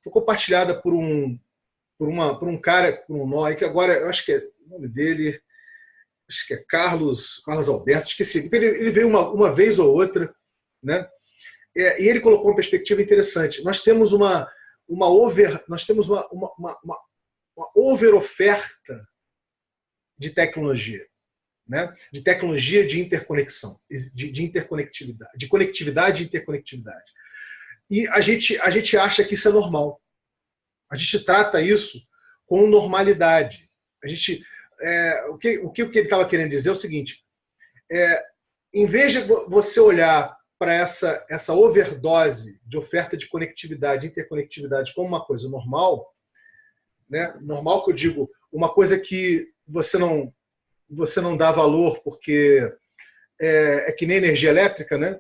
foi compartilhada por um cara, por um nó, que agora, eu acho que o nome dele, acho que é Carlos Alberto, esqueci. Ele veio uma vez ou outra, né? E ele colocou uma perspectiva interessante. Nós temos uma over-oferta de tecnologia, né? De tecnologia de interconexão, de interconectividade, de conectividade e interconectividade. E a gente acha que isso é normal. A gente trata isso com normalidade. O que ele estava querendo dizer é o seguinte: em vez de você olhar para essa overdose de oferta de conectividade, interconectividade como uma coisa normal, né? Normal que eu digo, uma coisa que você não dá valor porque é que nem energia elétrica, né?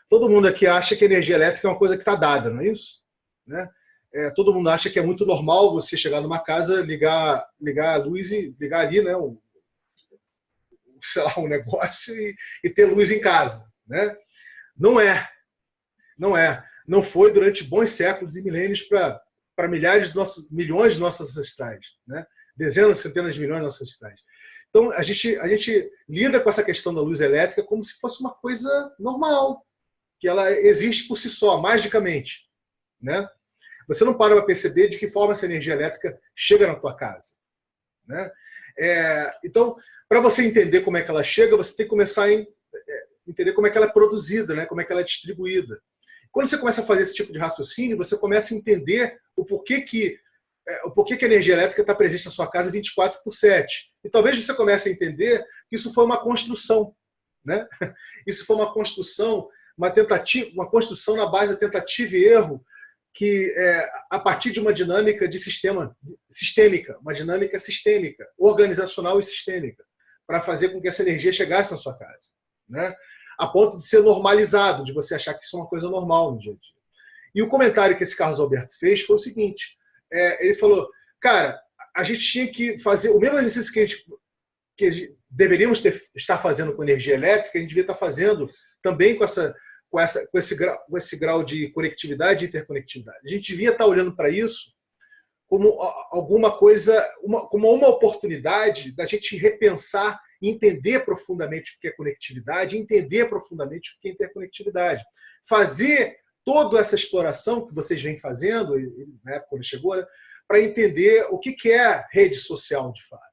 Todo mundo aqui acha que energia elétrica é uma coisa que está dada, não é isso? Né? Todo mundo acha que é muito normal você chegar numa casa, ligar a luz e ligar ali, né, um negócio e ter luz em casa, né? Não é. Não foi durante bons séculos e milênios para milhões de nossos ancestrais, né? Dezenas, centenas de milhões de nossos ancestrais. Então, a gente lida com essa questão da luz elétrica como se fosse uma coisa normal, que ela existe por si só, magicamente, né? Você não para perceber de que forma essa energia elétrica chega na tua casa, né? Então, para você entender como é que ela chega, você tem que começar a entender como é que ela é produzida, né? Como é que ela é distribuída. Quando você começa a fazer esse tipo de raciocínio, você começa a entender o porquê que a energia elétrica está presente na sua casa 24/7. E talvez você comece a entender que isso foi uma construção, né? Isso foi uma construção uma tentativa, uma construção na base da tentativa e erro, que a partir de uma dinâmica de sistêmica, uma dinâmica sistêmica, organizacional e sistêmica, para fazer com que essa energia chegasse na sua casa, né? A ponto de ser normalizado, de você achar que isso é uma coisa normal no dia a dia. E o comentário que esse Carlos Alberto fez foi o seguinte, ele falou, cara, a gente tinha que fazer o mesmo exercício que deveríamos estar fazendo com energia elétrica, a gente devia estar fazendo também com esse grau de conectividade e interconectividade. A gente devia estar olhando para isso como alguma coisa, como uma oportunidade da gente repensar e entender profundamente o que é conectividade, entender profundamente o que é interconectividade. Fazer toda essa exploração que vocês vêm fazendo, na época quando chegou, né, para entender o que é rede social de fato.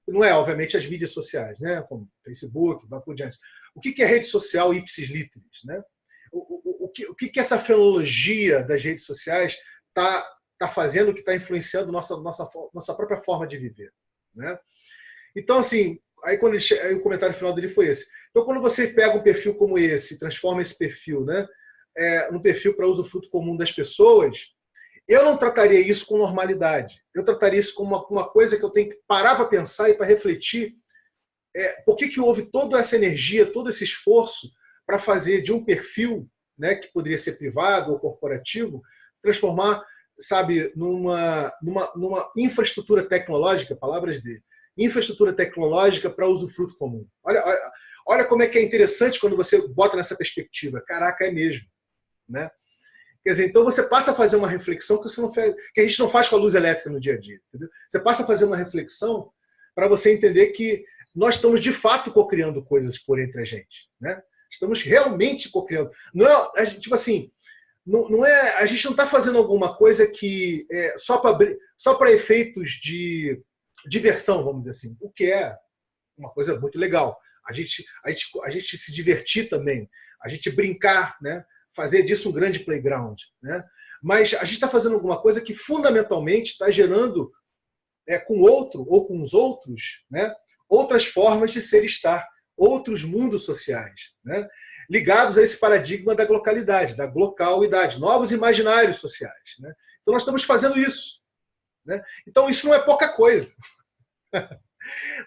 Não é, obviamente, as mídias sociais, né, como Facebook, vai por diante. O que é rede social ipsis literis? Né? O que essa fenologia das redes sociais está fazendo, que está influenciando nossa própria forma de viver? Né? Então, assim, aí o comentário final dele foi esse. Então, quando você pega um perfil como esse, transforma esse perfil, né, num perfil para usufruto comum das pessoas, eu não trataria isso com normalidade. Eu trataria isso como uma coisa que eu tenho que parar para pensar e para refletir por que houve toda essa energia, todo esse esforço para fazer de um perfil, né, que poderia ser privado ou corporativo, transformar, sabe, numa infraestrutura tecnológica, palavras dele, infraestrutura tecnológica para usufruto comum. Olha como é que é interessante quando você bota nessa perspectiva. Caraca, é mesmo. Né? Quer dizer, então você passa a fazer uma reflexão que a gente não faz com a luz elétrica no dia a dia. Entendeu? Você passa a fazer uma reflexão para você entender que nós estamos de fato cocriando coisas por entre a gente. Né? Estamos realmente cocriando. Não é, tipo assim, não é, a gente não está fazendo alguma coisa que só para efeitos de diversão, vamos dizer assim, o que é uma coisa muito legal. A gente se divertir também, a gente brincar, né? Fazer disso um grande playground. Né? Mas a gente está fazendo alguma coisa que fundamentalmente está gerando com o outro ou com os outros, né? Outras formas de ser e estar, outros mundos sociais, né? Ligados a esse paradigma da localidade, da glocalidade, novos imaginários sociais. Né? Então nós estamos fazendo isso. Né? Então isso não é pouca coisa.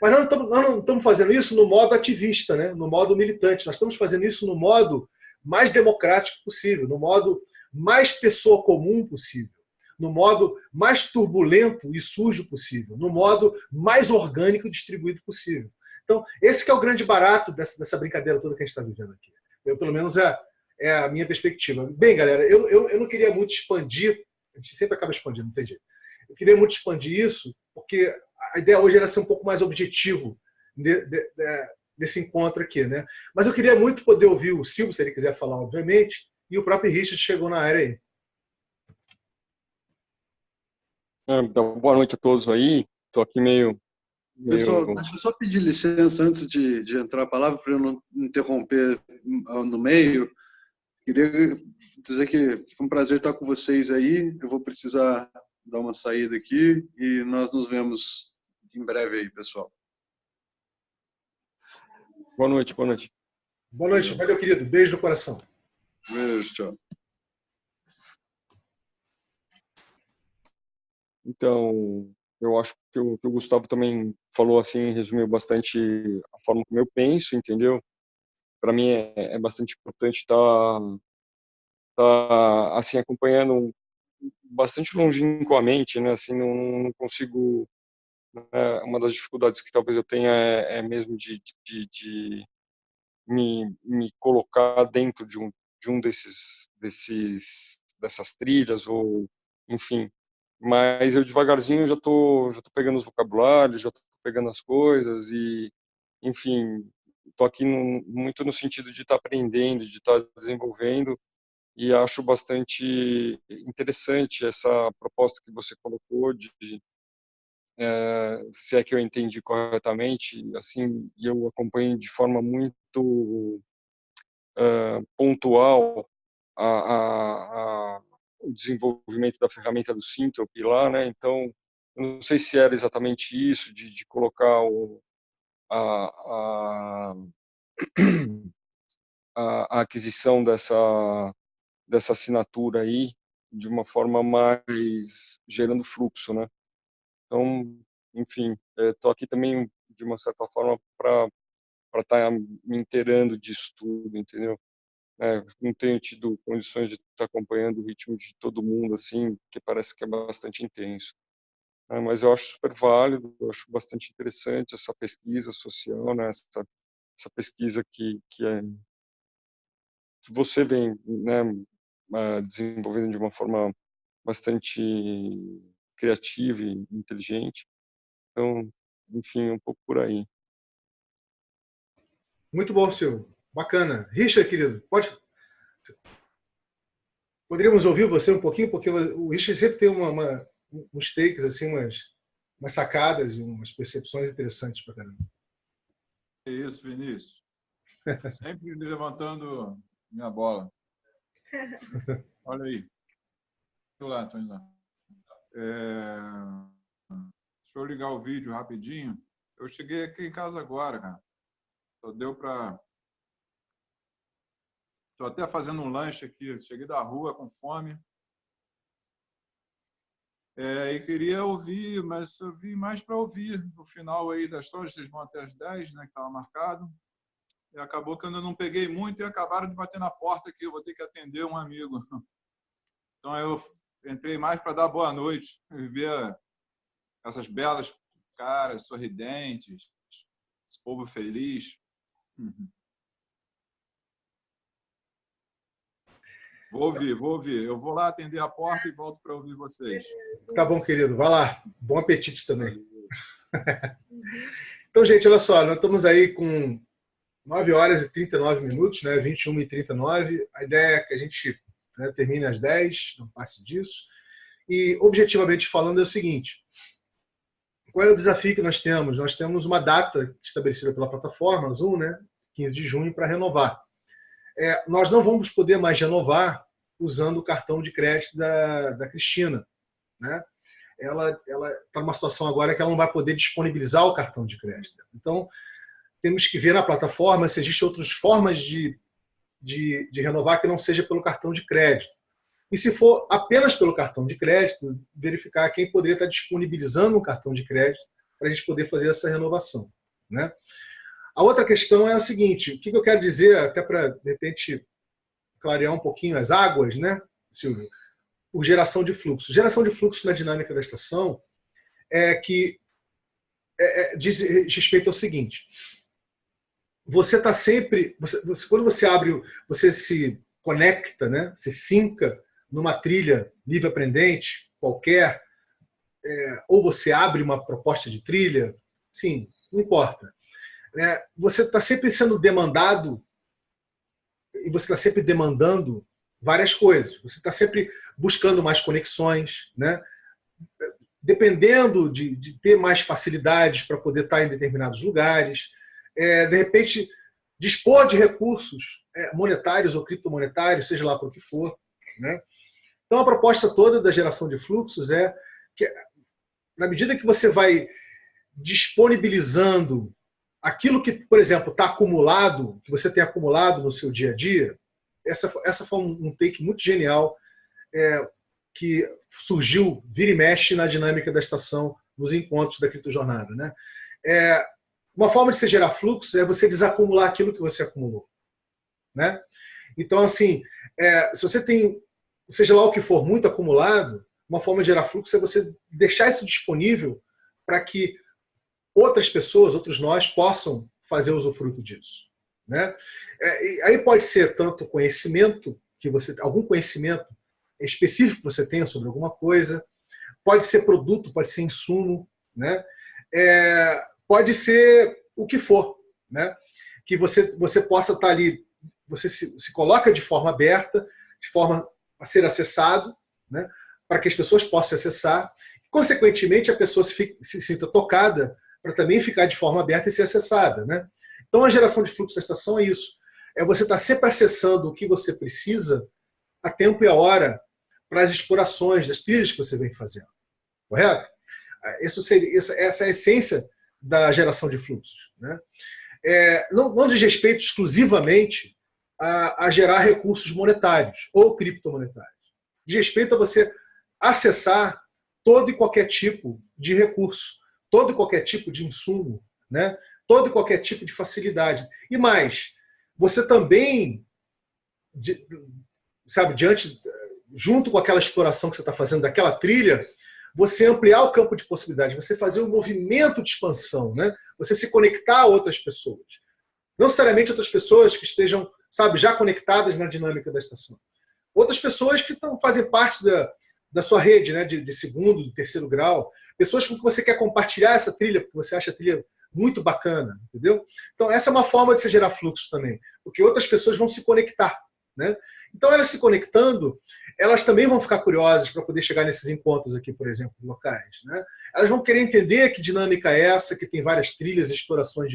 Mas nós não estamos fazendo isso no modo ativista, né? No modo militante. Nós estamos fazendo isso no modo mais democrático possível, no modo mais pessoa comum possível, no modo mais turbulento e sujo possível, no modo mais orgânico e distribuído possível. Então, esse que é o grande barato dessa brincadeira toda que a gente está vivendo aqui. Pelo menos é a minha perspectiva. Bem, galera, eu não queria muito expandir, a gente sempre acaba expandindo, não tem jeito. Eu queria muito expandir isso, porque a ideia hoje era ser um pouco mais objetivo desse encontro aqui, né? Mas eu queria muito poder ouvir o Silvio, se ele quiser falar, obviamente, e o próprio Richard chegou na área aí. Então, boa noite a todos aí. Estou aqui meio... Pessoal, deixa eu só pedir licença antes de entrar a palavra, para eu não interromper no meio. Queria dizer que foi um prazer estar com vocês aí. Eu vou precisar dar uma saída aqui e nós nos vemos em breve aí, pessoal. Boa noite, boa noite. Boa noite, valeu, querido. Beijo no coração. Beijo, tchau. Então, eu acho que o Gustavo também falou assim, resumiu bastante a forma como eu penso, entendeu? Para mim é bastante importante estar assim acompanhando bastante longínquamente, né? Assim, não consigo. Uma das dificuldades que talvez eu tenha é mesmo de me colocar dentro de um dessas trilhas ou enfim. Mas eu devagarzinho já tô pegando os vocabulários, já tô pegando as coisas e enfim, tô aqui muito no sentido de estar aprendendo, de estar desenvolvendo e acho bastante interessante essa proposta que você colocou se é que eu entendi corretamente, assim, e eu acompanho de forma muito pontual o desenvolvimento da ferramenta do Synthrop lá, né? Então, eu não sei se era exatamente isso, de colocar a aquisição dessa assinatura aí de uma forma mais gerando fluxo, né? Então, enfim, estou aqui também de uma certa forma para estar me inteirando disso tudo, entendeu? Não tenho tido condições de estar acompanhando o ritmo de todo mundo assim, que parece que é bastante intenso. Mas eu acho super válido, eu acho bastante interessante essa pesquisa social, né? Essa pesquisa que você vem, né, desenvolvendo de uma forma bastante criativa e inteligente. Então, enfim, um pouco por aí. Muito bom, Silvio. Bacana. Richard, querido, poderíamos ouvir você um pouquinho, porque o Richard sempre tem uns takes, assim, umas sacadas e umas percepções interessantes para caramba. É isso, Vinícius. Sempre levantando minha bola. Olha aí. Estou lá, estou indo lá. Deixa eu ligar o vídeo rapidinho. Eu cheguei aqui em casa agora, cara. Só deu para... Estou até fazendo um lanche aqui. Cheguei da rua com fome. E queria ouvir, mas eu vim mais para ouvir o final aí da história. Vocês vão até as 10, né, que estava marcado. E acabou que eu ainda não peguei muito e acabaram de bater na porta aqui. Eu vou ter que atender um amigo. Então, eu entrei mais para dar boa noite e ver essas belas caras sorridentes, esse povo feliz. Vou ouvir. Eu vou lá atender a porta e volto para ouvir vocês. Tá bom, querido. Vai lá. Bom apetite também. Então, gente, olha só. Nós estamos aí com 9 horas e 39 minutos, né? 21h39. A ideia é que a gente, né, termine às 10, não passe disso. E, objetivamente falando, é o seguinte. Qual é o desafio que nós temos? Nós temos uma data estabelecida pela plataforma Zoom, né? 15 de junho, para renovar. Nós não vamos poder mais renovar usando o cartão de crédito da Cristina, né? Ela está numa situação agora que ela não vai poder disponibilizar o cartão de crédito. Então, temos que ver na plataforma se existem outras formas de renovar que não seja pelo cartão de crédito. E se for apenas pelo cartão de crédito, verificar quem poderia estar disponibilizando um cartão de crédito para a gente poder fazer essa renovação, né? A outra questão é a seguinte, o que eu quero dizer, até para, de repente, clarear um pouquinho as águas, né, Silvio? Por geração de fluxo. Geração de fluxo na dinâmica da estação diz respeito ao seguinte, você está sempre, quando você abre, você se conecta, né, se sinca numa trilha livre aprendente, qualquer, ou você abre uma proposta de trilha, sim, não importa. Você está sempre sendo demandado e você está sempre demandando várias coisas. Você está sempre buscando mais conexões, né? Dependendo de ter mais facilidades para poder estar em determinados lugares. De repente, dispor de recursos monetários ou criptomonetários, seja lá por que for, né? Então, a proposta toda da geração de fluxos é que, na medida que você vai disponibilizando aquilo que, por exemplo, está acumulado, que você tem acumulado no seu dia a dia, essa foi um take muito genial que surgiu, vira e mexe, na dinâmica da estação, nos encontros da Criptojornada, né? Uma forma de você gerar fluxo é você desacumular aquilo que você acumulou, né? Então, assim, se você tem, seja lá o que for, muito acumulado, uma forma de gerar fluxo é você deixar isso disponível para que outras pessoas, outros nós, possam fazer usufruto disso, né? Aí pode ser tanto conhecimento, algum conhecimento específico que você tenha sobre alguma coisa, pode ser produto, pode ser insumo, né? Pode ser o que for, né? Que você possa estar ali, você se coloca de forma aberta, de forma a ser acessado, né? Para que as pessoas possam acessar, consequentemente a pessoa se sinta tocada para também ficar de forma aberta e ser acessada, né? Então, a geração de fluxo da estação é isso. Você estar sempre acessando o que você precisa a tempo e a hora para as explorações das trilhas que você vem fazendo. Correto? Essa é a essência da geração de fluxos, né? Não diz respeito exclusivamente a gerar recursos monetários ou criptomonetários. Diz respeito a você acessar todo e qualquer tipo de recurso, todo e qualquer tipo de insumo, né? Todo e qualquer tipo de facilidade. E mais, você também, sabe, junto com aquela exploração que você está fazendo daquela trilha, você ampliar o campo de possibilidades, você fazer um movimento de expansão, né? Você se conectar a outras pessoas. Não necessariamente outras pessoas que estejam, sabe, já conectadas na dinâmica da estação. Outras pessoas que fazem parte da sua rede, né, de segundo, de terceiro grau. Pessoas com que você quer compartilhar essa trilha, porque você acha a trilha muito bacana, entendeu? Então, essa é uma forma de você gerar fluxo também, porque outras pessoas vão se conectar, né? Então, elas se conectando, elas também vão ficar curiosas para poder chegar nesses encontros aqui, por exemplo, locais, né? Elas vão querer entender que dinâmica é essa, que tem várias trilhas, explorações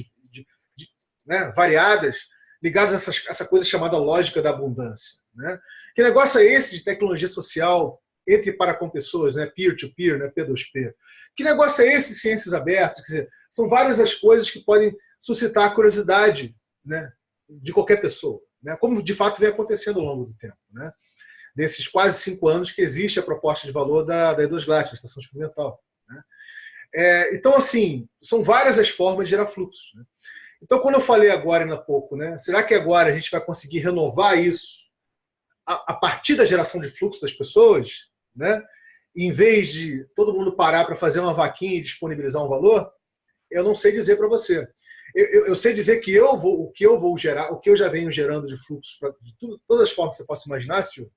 né, variadas, ligadas a essa coisa chamada lógica da abundância, né? Que negócio é esse de tecnologia social entre e para com pessoas, né? Peer-to-peer, né? P2P. Que negócio é esse de ciências abertas? Quer dizer, são várias as coisas que podem suscitar a curiosidade, né, de qualquer pessoa, né? Como de fato vem acontecendo ao longo do tempo, né? Desses quase 5 anos que existe a proposta de valor da E2 a estação experimental, né? Então, assim, são várias as formas de gerar fluxos, né? Então, quando eu falei agora, ainda há pouco, né, será que agora a gente vai conseguir renovar isso a partir da geração de fluxo das pessoas, né? Em vez de todo mundo parar para fazer uma vaquinha e disponibilizar um valor? Eu não sei dizer para você. Eu sei dizer que o que eu vou gerar, o que eu já venho gerando de fluxo, de todas as formas que você possa imaginar, Silvio,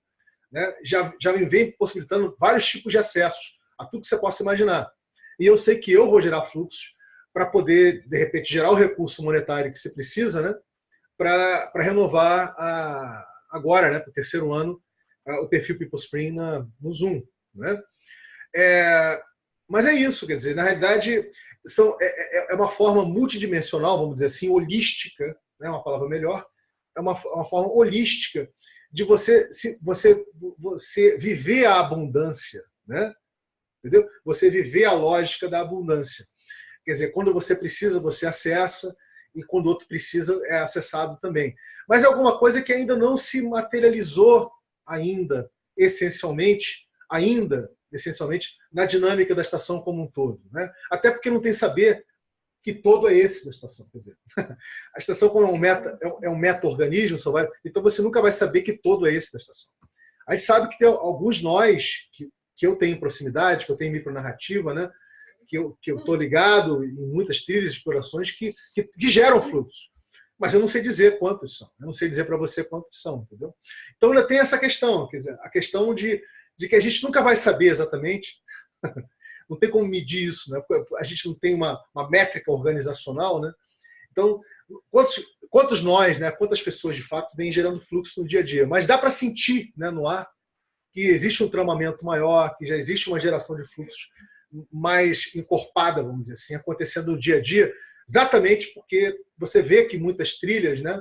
né, já me vem possibilitando vários tipos de acesso a tudo que você possa imaginar. E eu sei que eu vou gerar fluxos para poder, de repente, gerar o recurso monetário que se precisa, né, para renovar agora, né, para o terceiro ano, o perfil PeopleSpring no Zoom, né? Mas é isso, quer dizer, na realidade é uma forma multidimensional, vamos dizer assim, holística, né, uma palavra melhor, é uma forma holística de você viver a abundância, né? Entendeu? Você viver a lógica da abundância. Quer dizer, quando você precisa, você acessa, e quando o outro precisa, é acessado também. Mas é alguma coisa que ainda não se materializou essencialmente, na dinâmica da estação como um todo, né? Até porque não tem saber que todo é esse da estação. Quer dizer, a estação, como é um meta-organismo, então você nunca vai saber que todo é esse da estação. A gente sabe que tem alguns nós, que eu tenho proximidade, que eu tenho micronarrativa, né? Que eu estou ligado em muitas trilhas de explorações que geram fluxo. Mas eu não sei dizer quantos são. Eu não sei dizer para você quantos são, entendeu? Então ainda tem essa questão, quer dizer, a questão de que a gente nunca vai saber exatamente, não tem como medir isso, né? A gente não tem uma métrica organizacional, né? Então, quantos nós, né? Quantas pessoas de fato vêm gerando fluxo no dia a dia? Mas dá para sentir, né, no ar que existe um tramamento maior, que já existe uma geração de fluxos mais encorpada, vamos dizer assim, acontecendo no dia a dia, exatamente porque você vê que muitas trilhas, né,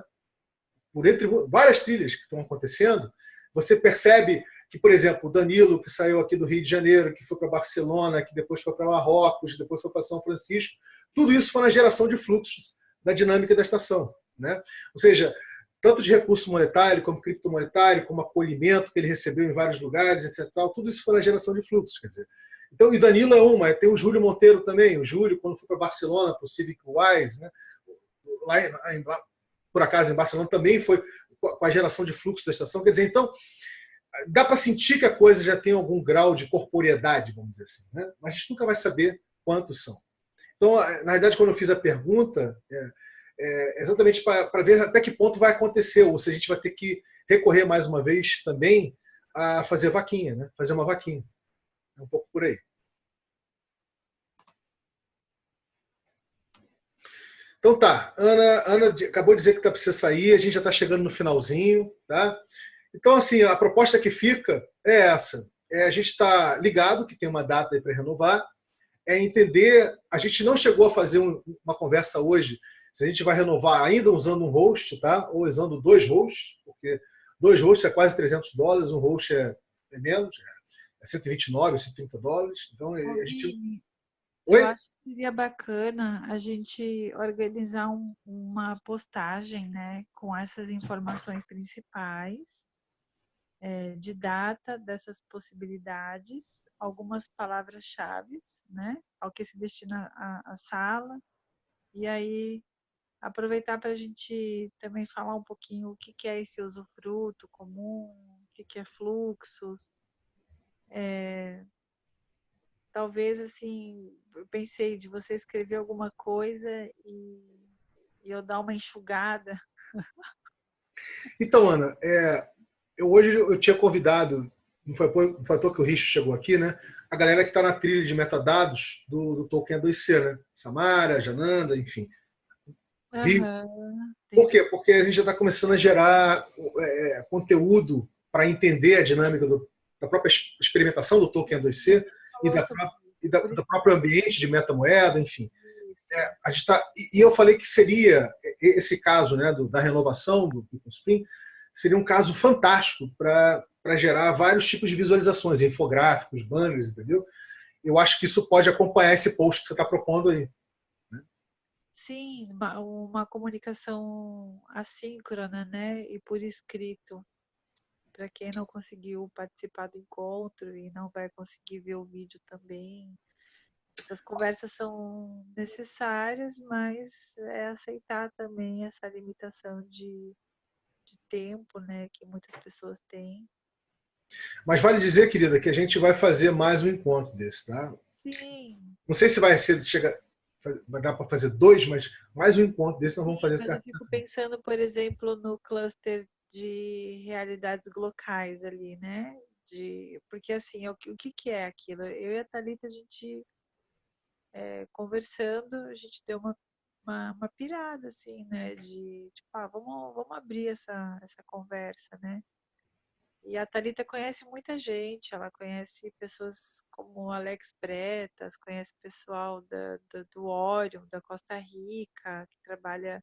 por entre várias trilhas que estão acontecendo, você percebe que, por exemplo, o Danilo, que saiu aqui do Rio de Janeiro, que foi para Barcelona, que depois foi para Marrocos, depois foi para São Francisco, tudo isso foi na geração de fluxos da dinâmica da estação, né? Ou seja, tanto de recurso monetário, como criptomonetário, como acolhimento que ele recebeu em vários lugares, etc. Tudo isso foi na geração de fluxos, quer dizer. Então, e Danilo é uma, tem o Júlio Monteiro também. O Júlio, quando foi para Barcelona, para o Civic Wise, né, lá, por acaso, em Barcelona, também foi com a geração de fluxo da estação. Quer dizer, então, dá para sentir que a coisa já tem algum grau de corporeidade, vamos dizer assim, né? Mas a gente nunca vai saber quantos são. Então, na verdade, quando eu fiz a pergunta, exatamente para ver até que ponto vai acontecer, ou se a gente vai ter que recorrer mais uma vez também a fazer vaquinha, né? Fazer uma vaquinha. É um pouco por aí. Então tá, Ana acabou de dizer que precisa sair, a gente já está chegando no finalzinho, tá? Então, assim, a proposta que fica é essa. A gente está ligado que tem uma data aí para renovar, entender, a gente não chegou a fazer uma conversa hoje, se a gente vai renovar ainda usando um host, tá? Ou usando 2 hosts, porque 2 hosts é quase $300, um host é menos, é $129, $130. Então, a gente... Oi? Eu acho que seria bacana a gente organizar uma postagem, né, com essas informações principais, de data dessas possibilidades, algumas palavras-chave, né, ao que se destina a sala, e aí aproveitar para a gente também falar um pouquinho o que que é esse usufruto comum, o que que é fluxos. Talvez, assim, eu pensei de você escrever alguma coisa e eu dar uma enxugada. Então, Ana, hoje eu tinha convidado, não foi à toa que o Richard chegou aqui, né? A galera que está na trilha de metadados do Tolkien 2C, né? Samara, Jananda, enfim. Aham, Por quê? entendi. Porque a gente já está começando a gerar conteúdo para entender a dinâmica da própria experimentação do Tolkien 2C e, Falou sobre isso, por isso do próprio ambiente de metamoeda, enfim. isso. A gente tá, e eu falei que seria esse caso, né, da renovação do Spring, seria um caso fantástico para gerar vários tipos de visualizações, infográficos, banners, entendeu? Eu acho que isso pode acompanhar esse post que você está propondo aí. Sim, uma comunicação assíncrona, né? E por escrito. Para quem não conseguiu participar do encontro e não vai conseguir ver o vídeo também. Essas conversas são necessárias, mas é aceitar também essa limitação de tempo, né, que muitas pessoas têm. Mas vale dizer, querida, que a gente vai fazer mais um encontro desse, tá? Sim, Não sei se vai ser, vai dar para fazer dois, mas mais um encontro desse nós vamos sim, fazer mas eu certo. fico pensando, por exemplo, no cluster de realidades locais ali, né? Porque assim, o que que é aquilo? Eu e a Thalita, a gente conversando, a gente deu uma pirada, assim, né? De tipo, vamos abrir essa conversa, né? E a Thalita conhece muita gente, ela conhece pessoas como Alex Bretas, conhece pessoal do Orion, da Costa Rica, que trabalha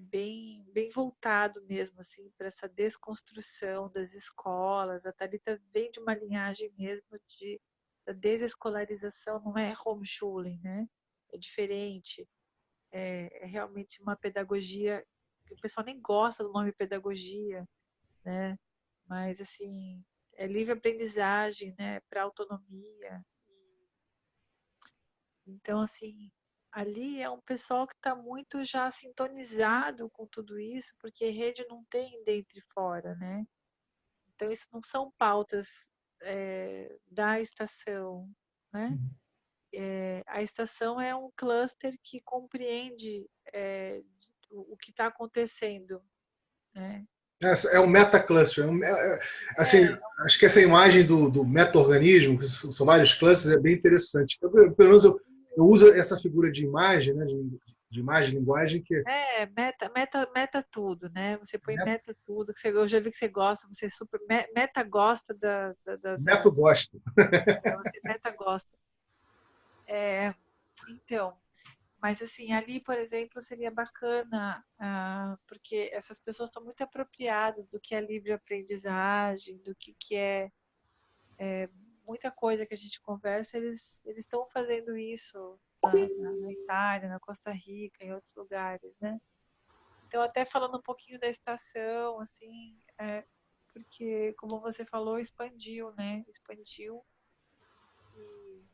bem voltado mesmo assim para essa desconstrução das escolas. A Thalita vem de uma linhagem mesmo da desescolarização, não é homeschooling, né? É diferente, é realmente uma pedagogia que o pessoal nem gosta do nome pedagogia, né? Mas assim, é livre aprendizagem, né, para autonomia. Então, assim, ali é um pessoal que está muito já sintonizado com tudo isso, porque rede não tem dentro e fora, né? Então, isso não são pautas da estação, né? A estação é um cluster que compreende o que está acontecendo, né? É um metacluster. Assim, É, acho que essa imagem do meta-organismo, que são vários clusters, é bem interessante. Pelo menos eu uso isso. essa figura de imagem, né, de imagem e linguagem, que Meta tudo, né? Você põe meta tudo, eu já vi que você gosta, você super meta gosta Neto gosta. você meta gosta. Então, mas assim, ali, por exemplo, seria bacana, porque essas pessoas estão muito apropriadas do que é livre aprendizagem, do que é muita coisa que a gente conversa, eles estão fazendo isso na Itália, na Costa Rica, em outros lugares, né? Então, até falando um pouquinho da estação, assim, porque, como você falou, expandiu, né? Expandiu e,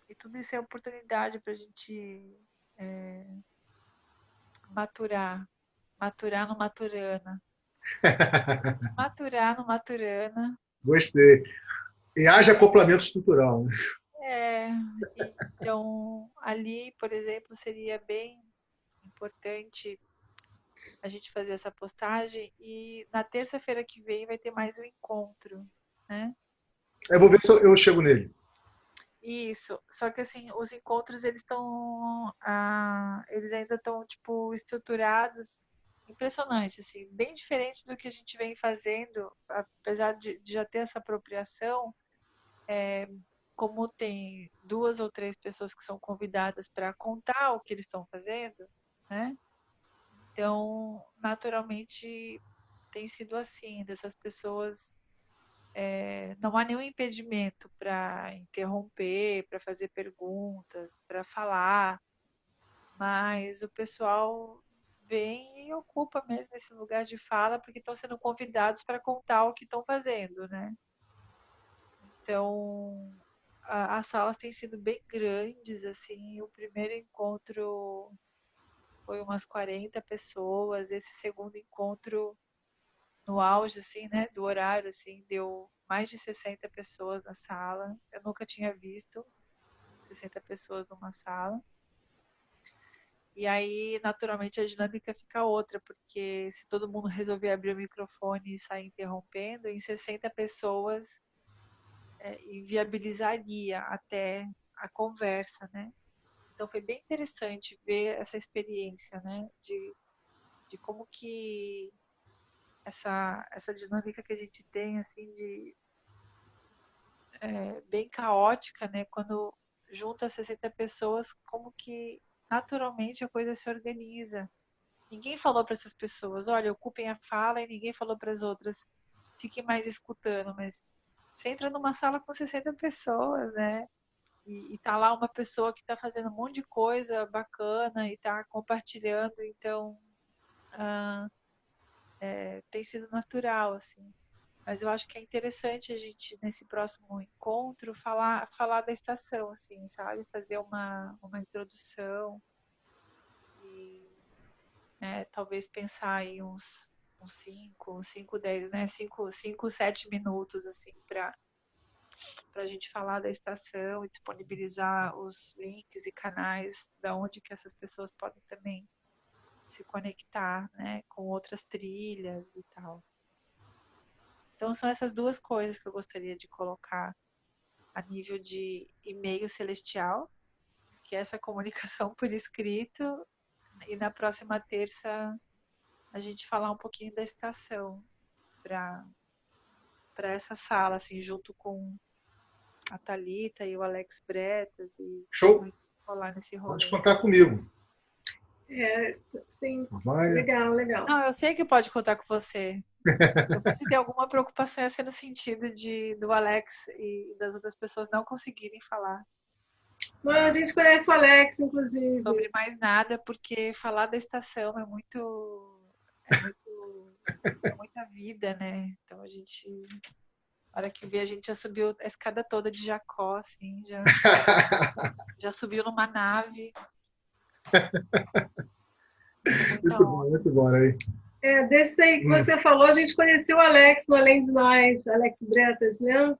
e tudo isso é oportunidade para a gente é, maturar, maturar no Maturana. Maturar no Maturana. Gostei. E haja acoplamento estrutural. Né? É, então, ali, por exemplo, seria bem importante a gente fazer essa postagem e na terça-feira que vem vai ter mais um encontro, né? Eu vou ver se eu chego nele. Isso, só que assim, os encontros eles ainda estão tipo estruturados impressionante, assim, bem diferente do que a gente vem fazendo, apesar de já ter essa apropriação, como tem duas ou três pessoas que são convidadas para contar o que eles estão fazendo, né? Então, naturalmente tem sido assim, dessas pessoas não há nenhum impedimento para interromper, para fazer perguntas, para falar, mas o pessoal vem e ocupa mesmo esse lugar de fala porque estão sendo convidados para contar o que estão fazendo, né? Então, as salas têm sido bem grandes, assim, o primeiro encontro foi umas 40 pessoas, esse segundo encontro no auge, assim, né, do horário, assim, deu mais de 60 pessoas na sala. Eu nunca tinha visto 60 pessoas numa sala. E aí, naturalmente, a dinâmica fica outra, porque se todo mundo resolver abrir o microfone e sair interrompendo, em 60 pessoas inviabilizaria até a conversa, né? Então foi bem interessante ver essa experiência, né? De como que essa dinâmica que a gente tem, assim, bem caótica, né? Quando junta 60 pessoas, como que naturalmente a coisa se organiza. Ninguém falou para essas pessoas, olha, ocupem a fala, e ninguém falou para as outras, fiquem mais escutando, mas você entra numa sala com 60 pessoas, né? E tá lá uma pessoa que está fazendo um monte de coisa bacana e está compartilhando, então tem sido natural, assim. Mas eu acho que é interessante a gente, nesse próximo encontro, falar da estação, assim, sabe? Fazer uma introdução e talvez pensar em uns 5, 10, né? 5, 7 minutos, assim, para a gente falar da estação e disponibilizar os links e canais da onde que essas pessoas podem também se conectar, né, com outras trilhas e tal. Então são essas duas coisas que eu gostaria de colocar a nível de e-mail celestial, que é essa comunicação por escrito, e na próxima terça a gente falar um pouquinho da estação para essa sala, assim, junto com a Thalita e o Alex Bretas e Show! falar nesse Pode rolê. contar comigo. Sim, Vai. legal, legal. Não, eu sei que pode contar com você. Se tem alguma preocupação, ia ser no sentido do Alex e das outras pessoas não conseguirem falar Mas a gente conhece o Alex, inclusive. sobre mais nada, porque falar da estação é muita vida, né? Então a gente, na hora que vê, a gente já subiu a escada toda de Jacó, assim, já subiu numa nave. Muito bom, aí. Desse aí que você falou, a gente conheceu o Alex no Além de Nós, Alex Bretas, né?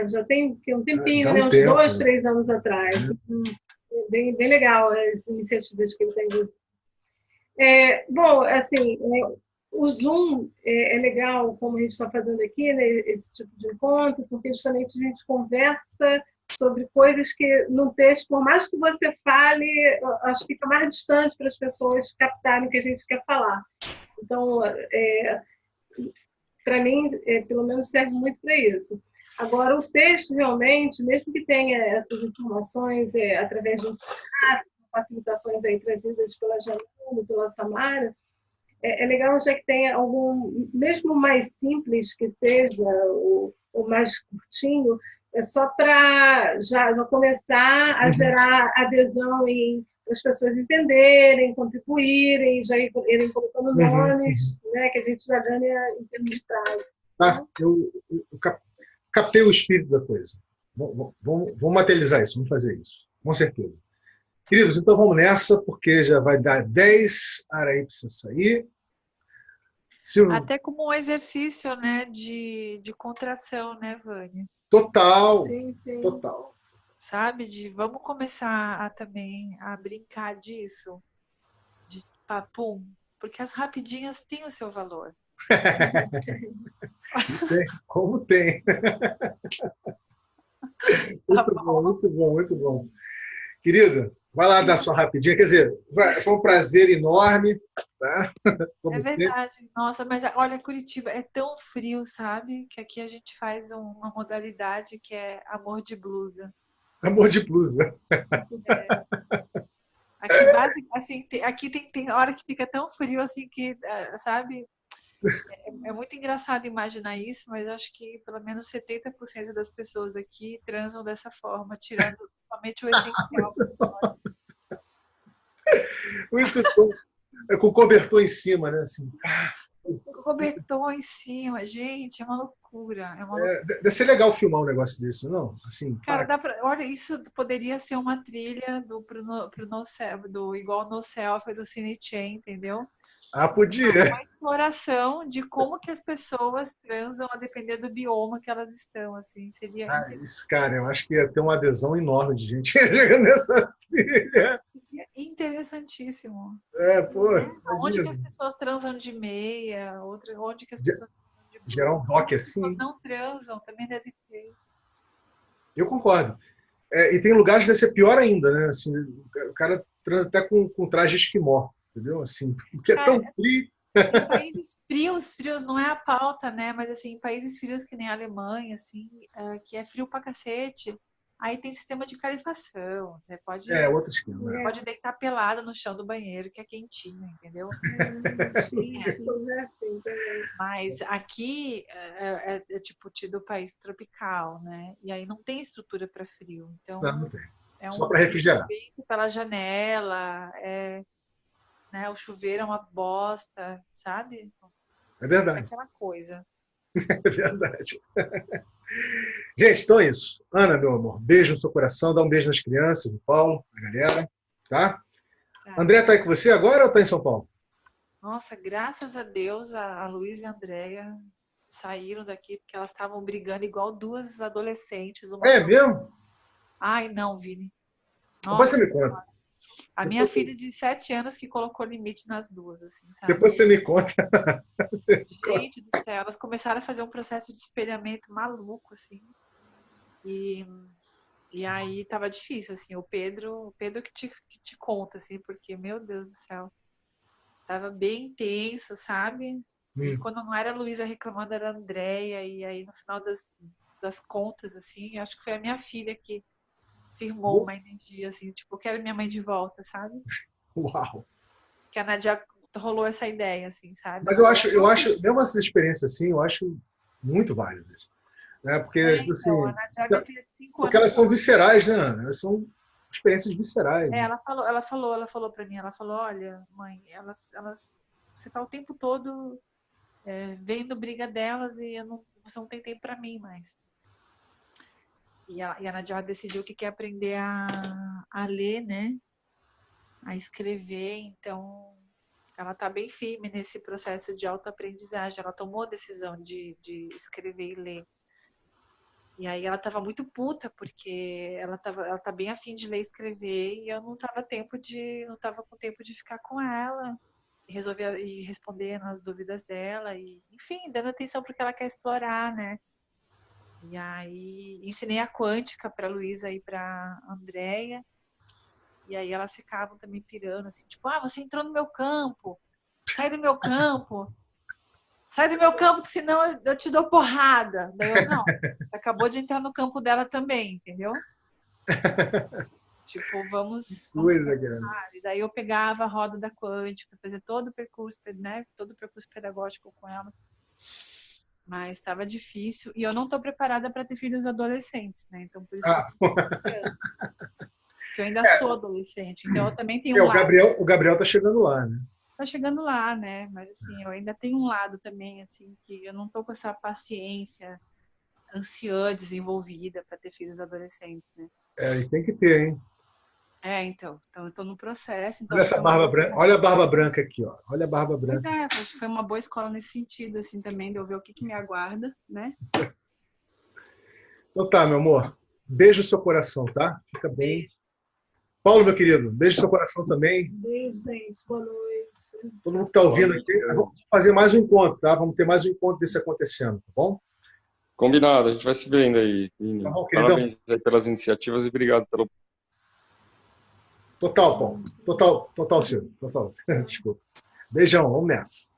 Já tem um tempinho, né? Uns 2, 3 anos atrás. Bem legal as iniciativas que ele tem. Bom, assim, o Zoom é legal, como a gente está fazendo aqui, né, esse tipo de encontro, porque justamente a gente conversa sobre coisas que no texto, por mais que você fale, acho que fica mais distante para as pessoas captarem o que a gente quer falar. Então, para mim, pelo menos serve muito para isso. Agora, o texto realmente, mesmo que tenha essas informações através de facilitações aí trazidas pela Janine, pela Samara, é legal já que tenha algum, mesmo mais simples que seja, ou mais curtinho, é só para já começar a gerar adesão em as pessoas entenderem, contribuírem, já irem colocando nomes, né, que a gente já ganha em termos de prazo. Eu captei o espírito da coisa. Vamos materializar isso, vamos fazer isso, com certeza. Queridos, então vamos nessa, porque já vai dar 10, Araí precisa sair. Até como um exercício, né, de contração, né, Vânia? Total, sim. Total. Sabe, vamos começar também a brincar disso, de papum, porque as rapidinhas têm o seu valor. Como tem. Muito bom. Querida, vai lá dar sua rapidinha. Quer dizer, foi um prazer enorme. Tá? Como verdade. Sempre. Nossa, mas olha, Curitiba é tão frio, sabe? Que aqui a gente faz uma modalidade que é amor de blusa. Amor de blusa. Aqui, assim, aqui tem hora que fica tão frio assim que, sabe? É muito engraçado imaginar isso, mas acho que pelo menos 70% das pessoas aqui transam dessa forma, tirando somente o essencial. Muito bom. É com cobertor em cima, né? Assim, Cobertor em cima, gente, é uma loucura. É uma loucura. deve ser legal filmar um negócio desse, não? Assim, Cara, olha, isso poderia ser uma trilha pro No Selfie, do igual No Selfie do Cine Chain, entendeu? podia. Uma exploração de como que as pessoas transam a depender do bioma que elas estão, assim, seria Isso, cara, eu acho que ia ter uma adesão enorme de gente nessa trilha. seria interessantíssimo. Pô, Onde que imagina. as pessoas transam de meia, onde que as pessoas transam de Gerar um blusa, doc onde as pessoas assim, não transam, também deve ter. eu concordo. E tem lugares que deve ser pior ainda, né? Assim, o cara transa até com traje esquimó, entendeu? Assim, porque é Cara, tão frio. em países frios não é a pauta, né? Mas assim, em países frios que nem a Alemanha, assim, que é frio pra cacete, aí tem sistema de calefação. Você Outro esquema. pode deitar pelado no chão do banheiro, que é quentinho, entendeu? Gente, não é assim também. Mas aqui é tipo tido país tropical, né? E aí não tem estrutura para frio. Então Não tem. é Só para refrigerar. vento pela janela, né? O chuveiro é uma bosta, sabe? É verdade. Aquela coisa. É verdade. Gente, então é isso. Ana, meu amor, beijo no seu coração, dá um beijo nas crianças, no Paulo, na galera, tá? Tá. André tá aí com você agora ou tá em São Paulo? Nossa, graças a Deus a Luísa e a Andréia saíram daqui porque elas estavam brigando igual duas adolescentes. Mesmo? Ai, não, Vini. Depois Nossa, você me conta. a minha filha de 7 anos que colocou limite nas duas, assim, sabe? Depois você me conta. Gente do céu, elas começaram a fazer um processo de espelhamento maluco, assim. E aí tava difícil, assim. O Pedro que te conta, assim, porque, meu Deus do céu, tava bem intenso, sabe? E quando não era a Luísa reclamando, era a Andréia. E aí, no final das contas, assim, acho que foi a minha filha que firmou uma energia, assim, tipo, eu quero minha mãe de volta, sabe? Uau! Que a Nadia rolou essa ideia, assim, sabe? Mas eu acho, mesmo essas experiências assim, eu acho muito válidas. Né? Porque, tipo assim, Então, a Nadia vai ter 5 porque anos. elas são viscerais, né, Ana? Elas são experiências viscerais. Né? Ela falou para mim, ela falou, olha, mãe, você tá o tempo todo vendo briga delas e você não tem tempo para mim mais. E a Nadia decidiu que quer aprender a ler, né? A escrever, então ela tá bem firme nesse processo de autoaprendizagem. Ela tomou a decisão de escrever e ler. E aí ela tava muito puta, porque ela tá bem afim de ler e escrever, e eu não tava com tempo de ficar com ela, e responder nas dúvidas dela, e enfim, dando atenção porque ela quer explorar, né? E aí ensinei a quântica pra Luísa e pra Andréia, e aí elas ficavam também pirando, assim, tipo, você entrou no meu campo, sai do meu campo. Sai do meu campo, que senão eu te dou porrada. Daí eu, não, acabou de entrar no campo dela também, entendeu? Tipo, vamos conversar. E daí eu pegava a roda da quântica, fazia todo o percurso, né? Todo o percurso pedagógico com elas. Mas estava difícil. E eu não estou preparada para ter filhos adolescentes, né? Então, por isso que eu ainda sou adolescente. Então, eu também tenho o Gabriel tá chegando lá, né? Tá chegando lá, né? Mas assim, eu ainda tenho um lado também, assim, que eu não tô com essa paciência anciã desenvolvida para ter filhos adolescentes, né? E tem que ter, hein? Então eu tô no processo. Então olha essa barba branca, olha a barba branca aqui, ó. Olha a barba branca. Pois acho que foi uma boa escola nesse sentido, assim, também, de eu ver o que me aguarda, né? Então tá, meu amor. Beijo no seu coração, tá? Fica bem. Beijo. Paulo, meu querido, beijo no seu coração também. Beijo, gente. Boa noite. Todo mundo que está ouvindo aqui, vamos fazer mais um encontro, tá? Vamos ter mais um encontro desse acontecendo, tá bom? Combinado, a gente vai se vendo aí. Tá bom, queridão? Parabéns aí pelas iniciativas e obrigado pelo... Total, Paulo. Total, senhor. Total. Desculpa. Beijão, vamos nessa.